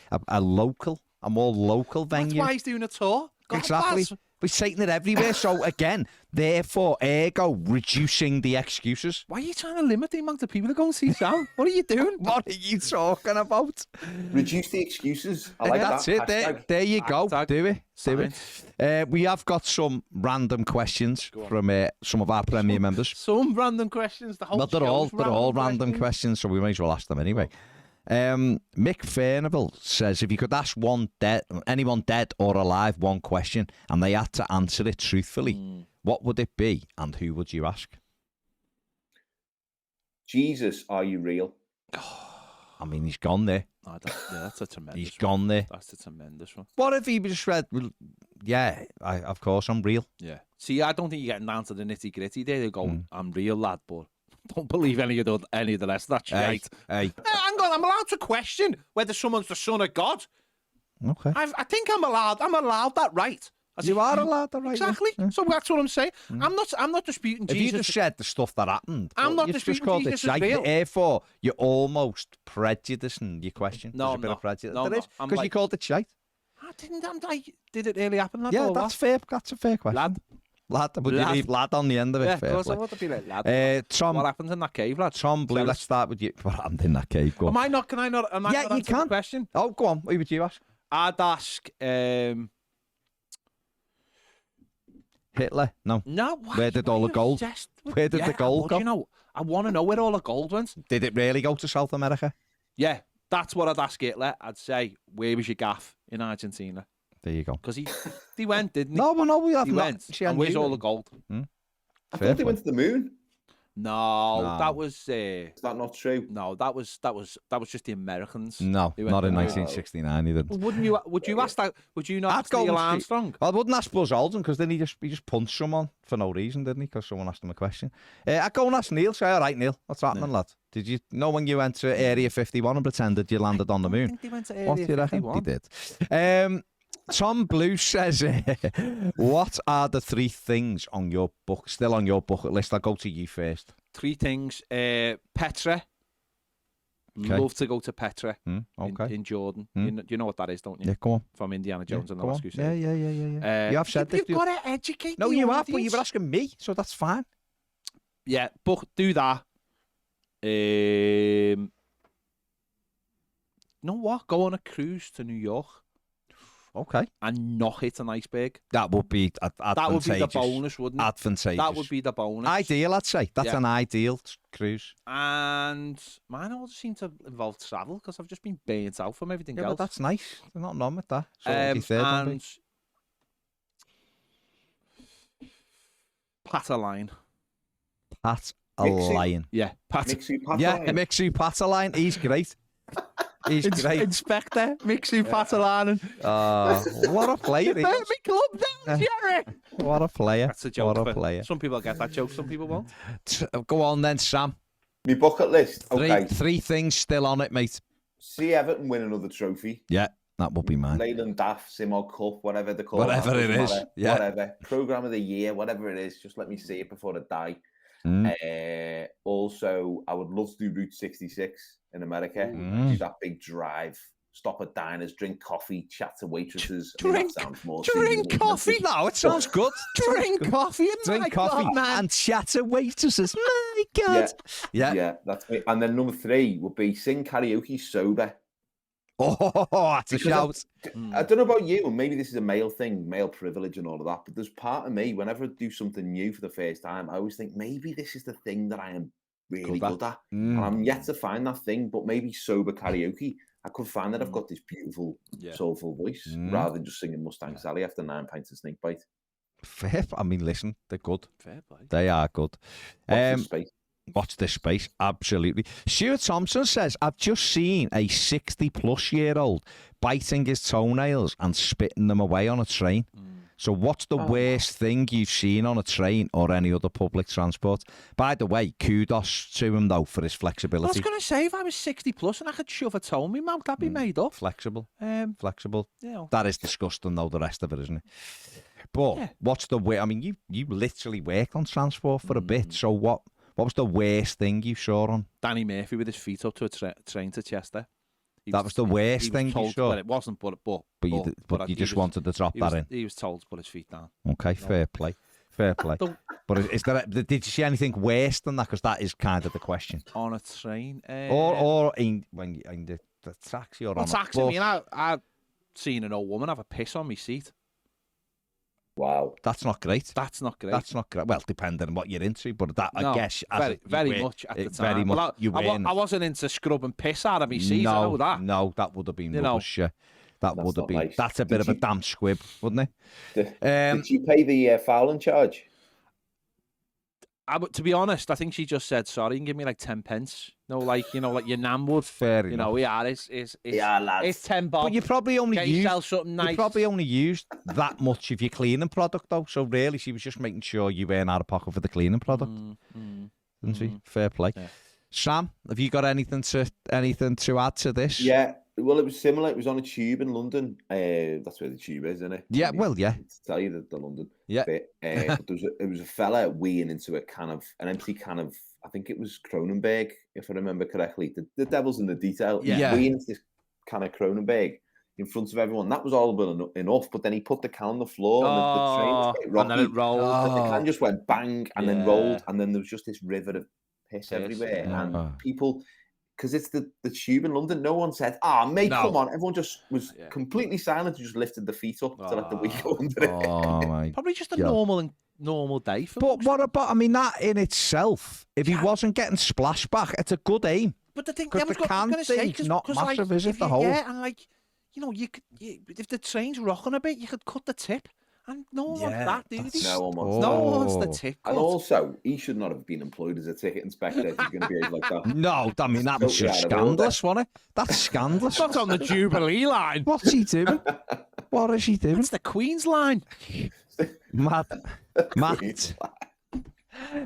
more local venue. That's why he's doing a tour. Exactly. We're taking it everywhere. So again, therefore, ergo, reducing the excuses. Why are you trying to limit the amount of people that go and see Sam? What are you doing? What are you talking about? Reduce the excuses. I like That's that. it. There you go. Do it. We have got some random questions from some of our Premier members. Some random questions. The whole But they're all random questions, so we may as well ask them anyway. Mick Furnivall says if you could ask anyone dead or alive one question and they had to answer it truthfully, what would it be and who would you ask? Jesus, are you real? I mean, he's gone there. That's a tremendous He's gone there. That's a tremendous one. What if he just read, of course I'm real. Yeah. See, I don't think you're getting down to the nitty gritty there. They go, I'm real, lad, but don't believe any of the rest. That's right. Hang on, I'm allowed to question whether someone's the son of God. Okay. I think I'm allowed that right. You are allowed that right. Exactly. Yeah. So that's what I'm saying. I'm not disputing Jesus. If you just said the stuff that happened, I'm not disputing Jesus is real. Therefore, you're almost prejudicing your question. No, There's a bit of prejudice. No, there is, because you called it shite. Did it really happen? Yeah, that's fair. That's a fair question. Lad, would you leave lad on the end of it? Yeah, of course I would be like lad. Tom, what happens in that cave, lad? Tom Blue, let's start with you. What happened in that cave? Go on. Am I not you can. The question? Oh, go on. Who would you ask? I'd ask Hitler? No. No. Where did all the gold? Where did the gold go? You know, I want to know where all the gold went. Did it really go to South America? Yeah, that's what I'd ask Hitler. I'd say, where was your gaff in Argentina? There you go. Because he went, didn't he? No, we haven't. He went. And where's all the gold? I thought they went to the moon. No, that was. Is that not true? No, that was just the Americans. No, not in 1969 either. Well, would you ask that? Would you not ask Neil Armstrong? I wouldn't ask Buzz Aldrin because then he just punched someone for no reason, didn't he? Because someone asked him a question. I'd go and ask Neil. Say, all right, Neil, what's happening, lad? Did you know when you went to Area 51 and pretended you landed on the moon? I think they went to Area 51. He did. Tom Blue says, what are the 3 things on your still on your bucket list? I'll go to you first. 3 things. Petra. Okay. Love to go to Petra in Jordan. You know what that is, don't you? Yeah, go on. From Indiana Jones and the Last Crusade. Yeah. You have said this. You've got to educate No, the you have, audience. but you were asking me, so that's fine. Yeah, but do that. You know what? Go on a cruise to New York. Okay. And not hit an iceberg. That would be advantageous. That would be the bonus, wouldn't it? Advantageous. That would be the bonus. Ideal, I'd say. That's an ideal cruise. And mine all seem to involve travel because I've just been burnt out from everything else. But that's nice. There's nothing wrong with that. So and Pat a line. Pat a line. Yeah. Pat. Mixu Pat a line. He's great. He's great. Inspector Mixu Patalainen. What a player. He me club down, Jerry. What a player. That's a joke. What a player. Some people get that joke, some people won't. Go on then, Sam. My bucket list. Okay. 3 things still on it, mate. See Everton win another trophy. Yeah, that would be mine. Leyland Daff, Simo Cup, whatever they call it. Whatever it is. Yeah. Whatever. Programme of the year, whatever it is. Just let me see it before I die. Also, I would love to do Route 66 in America. Do that big drive, stop at diners, drink coffee, chat to waitresses. Drink coffee? No, it sounds good. Drink coffee and chat to waitresses. My God. Yeah, that's it. And then number 3 would be sing karaoke sober. Oh, that's a shout. I don't know about you, and maybe this is a male thing, male privilege and all of that, but there's part of me, whenever I do something new for the first time, I always think maybe this is the thing that I am really good at. And I'm yet to find that thing, but maybe sober karaoke, I could find that I've got this beautiful, soulful voice, rather than just singing Mustang Sally after 9 pints of snakebite. Fair. I mean, listen, they're good. Fair play. They are good. Watch this space. Absolutely. Stuart Thompson says, I've just seen a 60-plus-year-old biting his toenails and spitting them away on a train. So what's the worst thing you've seen on a train or any other public transport? By the way, kudos to him, though, for his flexibility. I was going to say, if I was 60-plus and I could shove a toe in my mouth, that'd be made up. Flexible. Flexible. That is disgusting, though, the rest of it, isn't it? But what's the way? I mean, you literally worked on transport for a bit, so what was the worst thing you saw on? Danny Murphy with his feet up to a train to Chester. That was the worst thing you saw? Well, it wasn't, but you just wanted to drop that in? He was told to put his feet down. Okay, fair play. Fair play. But did you see anything worse than that? Because that is kind of the question. On a train? Or in the taxi or on a taxi, bus? I mean, I've seen an old woman have a piss on my seat. Wow. That's not great. That's not great. Well, depending on what you're into, but that, I guess... Very much at the time. Very much. I wasn't into scrubbing piss out of my seat, I know that. No, that would have been rubbish. That would have been... Nice. That's a bit of a damp squib, wouldn't it? Did you pay the fouling charge? To be honest, I think she just said, sorry, you can give me like 10 pence. No, like your nan would. Fair enough. It's lads. It's 10 bob. But you probably only used that much of your cleaning product, though. So really, she was just making sure you weren't out of pocket for the cleaning product. Didn't she? Fair play. Yeah. Sam, have you got anything to add to this? Yeah. Well, it was similar. It was on a tube in London. That's where the tube is, isn't it? Yeah, to tell you the London. Yeah. But it was a fella weeing into an empty can of, I think it was Kronenberg, if I remember correctly. The devil's in the detail. Yeah. Weeing into this can of Kronenberg in front of everyone. That was all but enough. But then he put the can on the floor and the train was rocky, and then it rolled. And the can just went bang and then rolled. And then there was just this river of piss everywhere. And people... Because it's the tube in London, no one said, mate, come on. Everyone just was completely silent and just lifted the feet up to let the wee go under it. Probably just a normal normal day for But most. what about, I mean, that in itself, if he wasn't getting splashback, it's a good aim. But the thing, Because the can thing's not massive, is it, the hole? Yeah, and like, you could, if the train's rocking a bit, you could cut the tip. And no one wants that, do they? No one wants No one wants the tip cut. And also, he should not have been employed as a ticket inspector if he's going to behave like that. No, I mean, that was just scandalous, wasn't it? That's scandalous. Not on the Jubilee line. What's he doing? What is he doing? It's the Queen's line.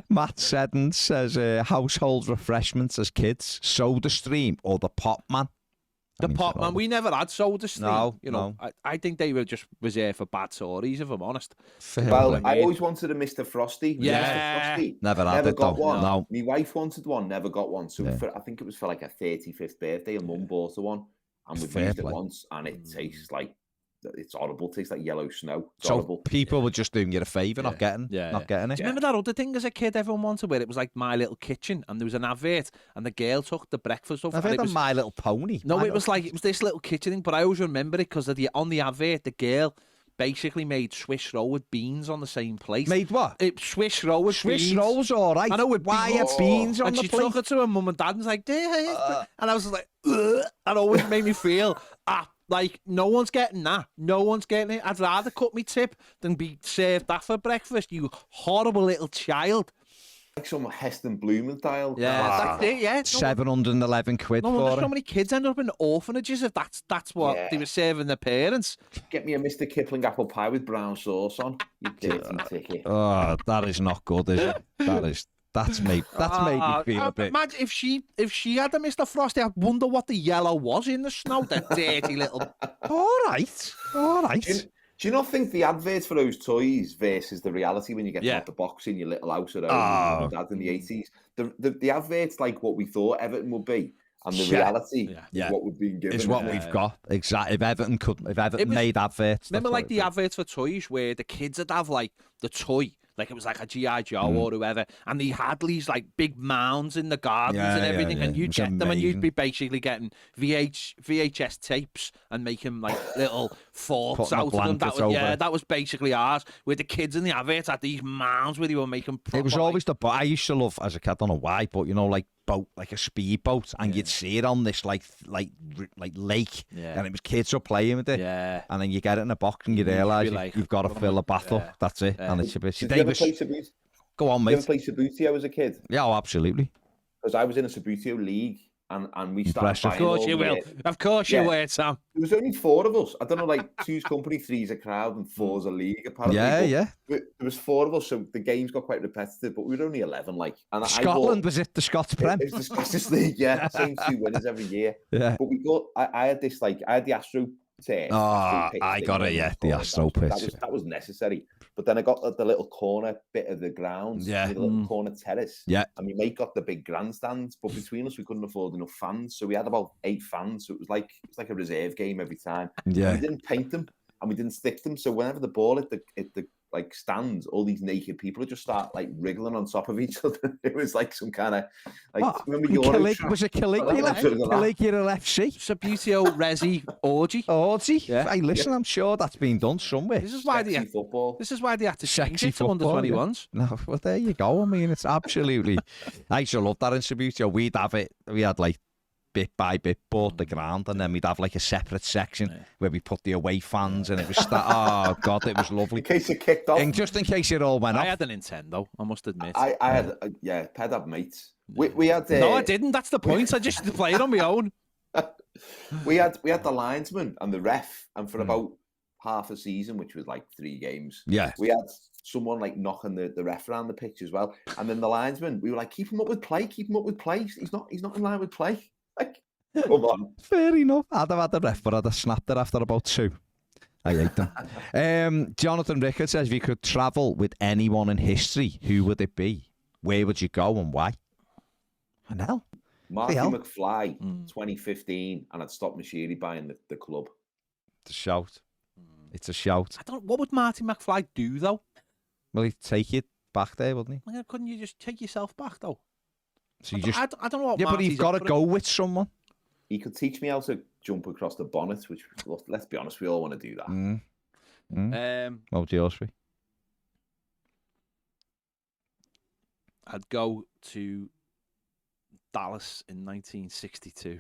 Matt Seddon says household refreshments as kids, Soda Stream or the Pop Man. The Pop Man, we never had Soda Stream. No, no. I think they were just reserved for bad Tories, if I'm honest. Well, I always wanted a Mr. Frosty. Yeah. Mr. Frosty. Never got one. No. My wife wanted one, never got one. So I think it was for like a 35th birthday, and Mum bought her one. And we've used it once, and it tastes like, it's horrible. It tastes like yellow snow. It's horrible. People were just doing you a favour, not getting it. Do you remember that other thing as a kid everyone wanted, where it was like My Little Kitchen, and there was an advert, and the girl took the breakfast off. I've heard of My Little Pony. No, it was this little kitchen thing, but I always remember it because on the advert, the girl basically made Swiss roll with beans on the same plate. Made what? Swiss roll with beans. Swiss rolls, all right. I know, with why are beans on and the she plate? took it to her mum and dad and was like, and I was like, ugh. And it always made me feel, like, no one's getting that. No one's getting it. I'd rather cut me tip than be served that for breakfast, you horrible little child. Like some Heston Blumenthal. Yeah, that's it, yeah. 711 quid for it. So many kids end up in orphanages if that's what they were serving their parents. Get me a Mr. Kipling apple pie with brown sauce on, you dirty ticket. Oh, that is not good, is it? That's made me feel a bit. Imagine if she had a Mr. Frosty, I wonder what the yellow was in the snow. That dirty little. All right. Do you not think the adverts for those toys versus the reality when you get out the box in your little house at home with dad in the 80s? The adverts like what we thought Everton would be, and the reality is what we've been given. Is what we've got. Exactly. If Everton made adverts. Remember like the adverts for toys where the kids would have like the toy. Like it was like a G.I. Joe or whoever, and they had these like big mounds in the gardens and everything, and you'd get them and you'd be basically getting VHS tapes and making like little forts out of them. That was basically ours, where the kids in the adverts had these mounds where they were making proper, it was always the boat. I used to love, as a kid, I don't know why, but like boat, like a speedboat, and you'd see it on this like lake, and it was kids were playing with it, and then you get it in a box and you realise you've got to fill a bath up. That's it, and it's a bit. Go on, mate. Did you ever play Sabutio as a kid? Yeah, absolutely. Because I was in a Sabutio league, and we started. Of course you will. Of course you will, Sam. There was only 4 of us. I don't know, like 2's company, 3's a crowd, and 4's a league. Apparently, There was 4 of us, so the games got quite repetitive. But we were only 11. Like, and Scotland was it the Scots Prem? It was the Scottish League. Yeah, same 2 winners every year. Yeah. But we got. I had this I had the Astro. I got it. Yeah, the Astro pitch. That was necessary. But then I got the little corner bit of the ground, the little corner terrace. Yeah. And my mate got the big grandstands, but between us we couldn't afford enough fans, so we had about 8 fans. So it was like a reserve game every time. Yeah. And we didn't paint them and we didn't stick them. So whenever the ball hit the like stands, all these naked people would just start like wriggling on top of each other. It was like some kind of was it Caligula FC? Sabutio Resi orgy. Yeah. Hey, listen, I'm sure that's been done somewhere. This is why they had to change it to under 21s. No, well there you go. I mean, it's absolutely. I used to love that in Sabutio. We'd have it. We had like bit by bit bought the ground, and then we'd have like a separate section where we put the away fans, and it was oh god, it was lovely. In case it kicked off, and just in case it all went off. I had a Nintendo, I must admit. I had Ped had mates. We had no, I didn't. That's the point. I just played on my own. we had the linesman and the ref, and for about half a season, which was like 3 games. Yeah, we had someone like knocking the ref around the pitch as well, and then the linesman. We were like, keep him up with play. He's not in line with play. Like, come on. Fair enough. I'd have had the ref, but I'd have snapped it after about 2. I hate them. Jonathan Rickard says, if you could travel with anyone in history, who would it be? Where would you go and why? I know. Mathew McFly, 2015, and I'd stop Mashiri buying the club. It's a shout. It's a shout. What would Marty McFly do, though? Well, he'd take you back there, wouldn't he? Couldn't you just take yourself back, though? So you just, I don't know what. Yeah, but you've got to go with someone. He could teach me how to jump across the bonnet, which, let's be honest, we all want to do that. What would yours be? I'd go to Dallas in 1962.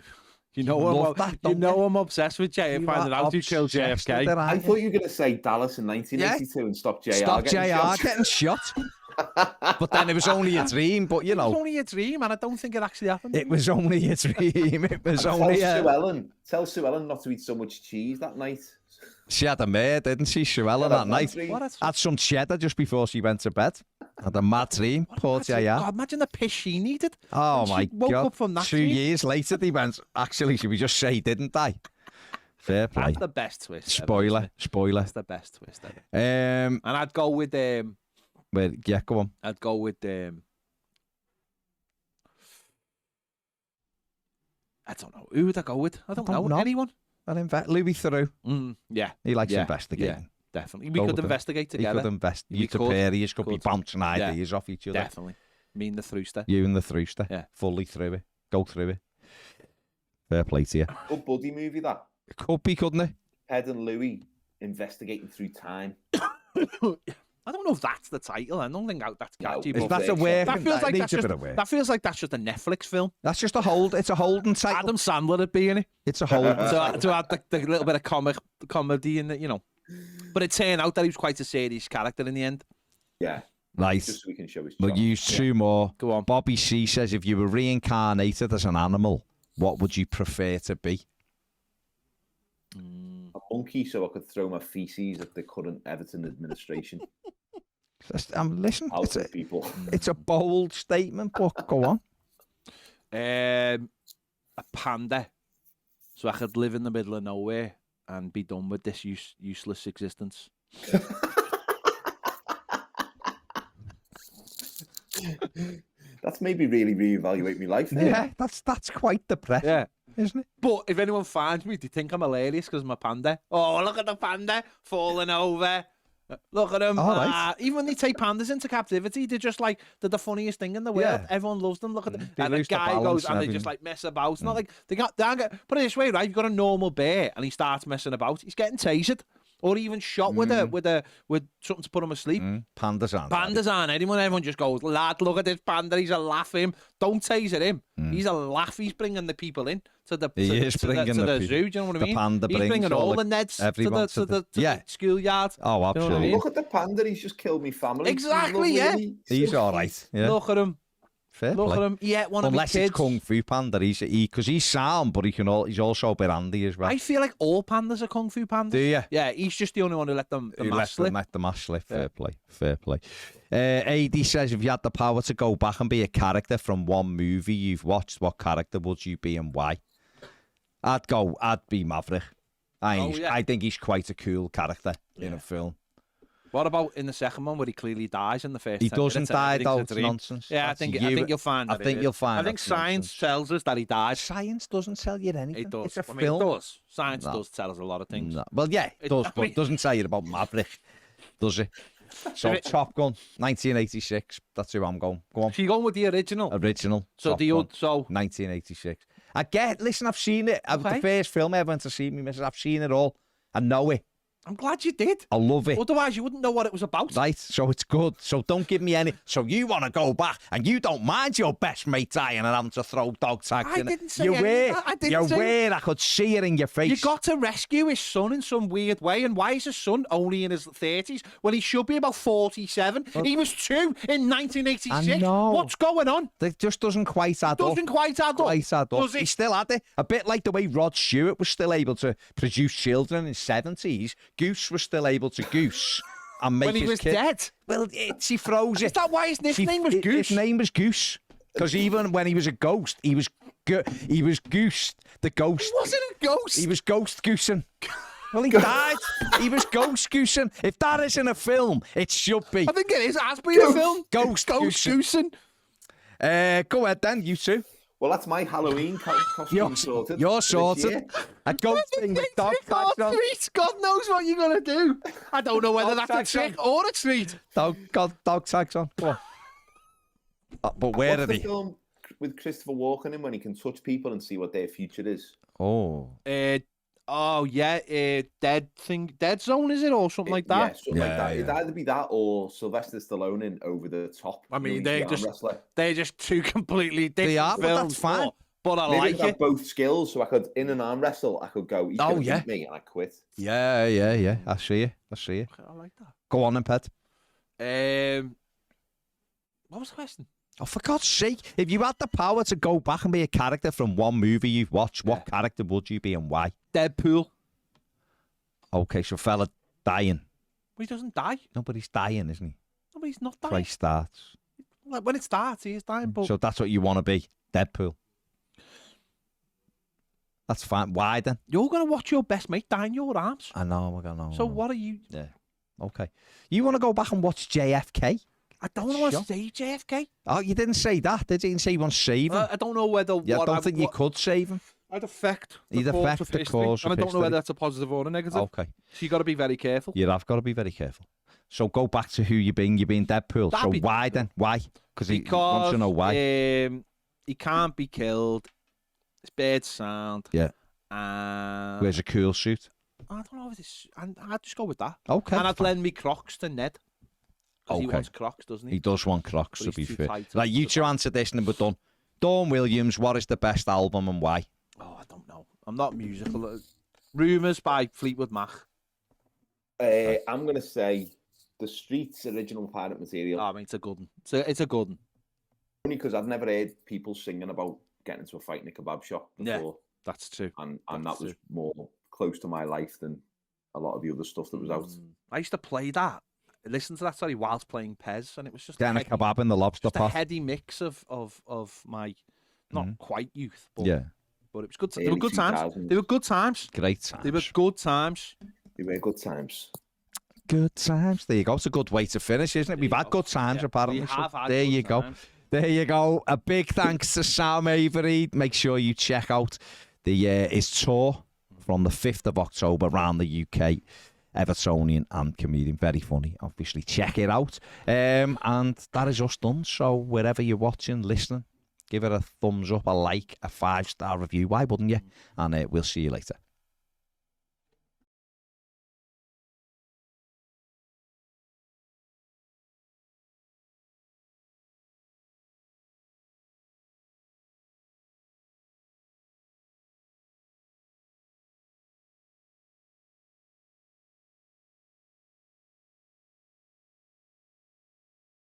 You know, I'm obsessed with finding out who killed JFK. I thought you were going to say Dallas in 1982 and stop JR getting shot. But then it was only a dream. But you know, it was only a dream, and I don't think it actually happened. It was only a dream. It was only. Tell Sue Ellen not to eat so much cheese that night. She had a mare, didn't she, Sue Ellen, that night? Had some cheddar just before she went to bed. Had a mad dream. Poor JR. God, imagine the piss she needed. Oh my woke God! Up from that 2 years later, they went. Actually, should we just say didn't die? Fair play. That's the best twist. Spoiler. That's the best twist ever. And I'd go with yeah, go on. I'd go with I don't know. Who would I go with? I don't know. Anyone? Louis Theroux. Yeah. He likes investigating. Yeah, definitely. We could investigate together. You could be bouncing ideas off each other. Definitely. Me and the Throuster. You and the Throuster. Yeah. Fully through it. Go through it. Fair play to you. Good buddy movie, that. It could be, couldn't it? Ed and Louis investigating through time. I don't know if that's the title. I don't think that's catchy. No, that's a work. That feels like that's just a Netflix film. That's just a hold. It's a holding title. Adam Sandler would be in it. It's a holding. to add the little bit of comedy in it, you know. But it turned out that he was quite a serious character in the end. Yeah. Nice. Just so we can show his. We'll use two more. Go on. Bobby C says, if you were reincarnated as an animal, what would you prefer to be? A monkey, so I could throw my feces at the current Everton administration. Listen, people. It's a bold statement, but go on. A panda, so I could live in the middle of nowhere and be done with this useless existence. That's made me really reevaluate my life. Yeah, that's quite depressing. Yeah. Isn't it? But if anyone finds me, they think I'm hilarious because I'm a panda. Oh, look at the panda falling over. Look at them. Right. Even when they take pandas into captivity, they're just like, they're the funniest thing in the world. Yeah. Everyone loves them. Look at them. They And the guy goes and they just like mess about. It's not like they got, put it this way, right? You've got a normal bear and he starts messing about. He's getting tasered. Or even shot with something to put him asleep. Pandas aren't. Everyone just goes, lad, look at this panda. He's a laugh him. Don't taser him. He's a laugh. He's bringing the people in to the zoo. Do you know what I mean? The panda he's bringing all the Neds to the schoolyard. Oh, absolutely. You know, look at the panda. He's just killed me family. Exactly. Yeah. He's all right. Yeah. Look at him. Fair Look play. at him. Yeah, one Unless of my kids. it's Kung Fu Panda, because he's sound, but he's also a bit handy as well. I feel like all pandas are Kung Fu pandas. Do you? Yeah, he's just the only one who let the mask slip. Let the mask slip. Fair play. AD says, if you had the power to go back and be a character from one movie you've watched, what character would you be and why? I'd be Maverick. I think he's quite a cool character in a film. What about in the second one where he clearly dies in the first? He doesn't die though. It's nonsense. Yeah, I think you'll find. I think science tells us that he dies. Science doesn't tell you anything. It does. It's a film. It does. Science does tell us a lot of things. No. Well, yeah, it does, but it doesn't tell you about Maverick, does it? So Top Gun, 1986. That's who I'm going. Go on. So you're going with the original? So Top Gun, 1986. Listen, I've seen it. The first film I ever went to see, me missus, I've seen it all. I know it. I'm glad you did. I love it. Otherwise, you wouldn't know what it was about. Right, so it's good. So don't give me any... So you want to go back and you don't mind your best mate dying and having to throw dog tags in it. I didn't say anything. You're weird. I could see it in your face. You got to rescue his son in some weird way. And why is his son only in his 30s when he should be about 47? He was 2 in 1986. I know. What's going on? It just doesn't quite add up. Does it? He still had it. A bit like the way Rod Stewart was still able to produce children in his 70s. Goose was still able to goose and make when he his was kid. Dead. Well, she froze it. Is that why his nickname was Goose? His name was Goose because even when he was a ghost, he was goosed. The ghost. He wasn't a ghost. He was ghost goosing. Well, he died. He was ghost goosing. If that isn't a film, it should be. I think it is. It has been a film. Ghost goosing. Go ahead then, you two. Well, that's my Halloween costume sorted. You're sorted. A ghost thing with dog tags on. God knows what you're going to do. I don't know whether that's a trick or a treat. Dog tags on. Come on. But where are they? What's the film with Christopher Walken in when he can touch people and see what their future is? Oh. Oh yeah, Dead Zone, is it, or something like that? Yeah, something like that. It'd either be that or Sylvester Stallone in Over the Top. I mean, they're just two completely different films. But that's fine. But I Maybe like I could have it. both skills, so I could in an arm wrestle. I could go. He's gonna beat me, and I quit. Yeah. I see you. I like that. Go on then, Ped. What was the question? Oh, for God's sake! If you had the power to go back and be a character from one movie you've watched, what character would you be and why? Deadpool. Okay, so fella dying. Well, he doesn't die. No, but he's dying, isn't he? No, but he's not dying. Christ starts. Like, when it starts, he is dying. But... So that's what you want to be, Deadpool. That's fine. Why then? You're going to watch your best mate die in your arms. I know, we're going to. So what are you... Yeah. Okay. You want to go back and watch JFK? I don't want to save JFK. Oh, you didn't say that, did you? You didn't say you want to save him. I don't know whether... Yeah, I don't think you could save him. I'd affect the He'd course affect of the history. course And I of don't know whether history. that's a positive or a negative. Okay. So you got to be very careful. You have got to be very careful. So go back to who you're being. You're being Deadpool. That'd be why then? Why? Because he wants to know why. He can't be killed. His birds sound. Yeah. Wears a cool suit. I don't know if it's... I'd just go with that. Okay. And I'd lend me Crocs to Ned. Because he wants Crocs, doesn't he? He does want Crocs, to be fair. tight Like, you two answer this and we're done. Dawn Williams, what is the best album and why? Oh, I don't know. I'm not musical. Rumours by Fleetwood Mac. I'm going to say The Streets original Pirate Material. Oh, I mean, it's a good one. It's a good one. Only because I've never heard people singing about getting into a fight in a kebab shop before. Yeah, that's true. And that was more close to my life than a lot of the other stuff that was out. I used to play that. Listen to that, sorry, whilst playing Pez, and it was just Getting a kebab in the lobster pot. A heady mix of my not quite youth, but but it was good. They were good times. They were good times. Great times. They were good times. They were good times. Good times. There you go. It's a good way to finish, isn't it? We've had good times, apparently. We have had there good you go. times. There you go. A big thanks to Sam Avery. Make sure you check out his tour from the 5th of October around the UK. Evertonian and comedian. Very funny. Obviously, check it out. And that is us done. So wherever you're watching, listening, give it a thumbs up, a like, a 5-star review. Why wouldn't you? And we'll see you later.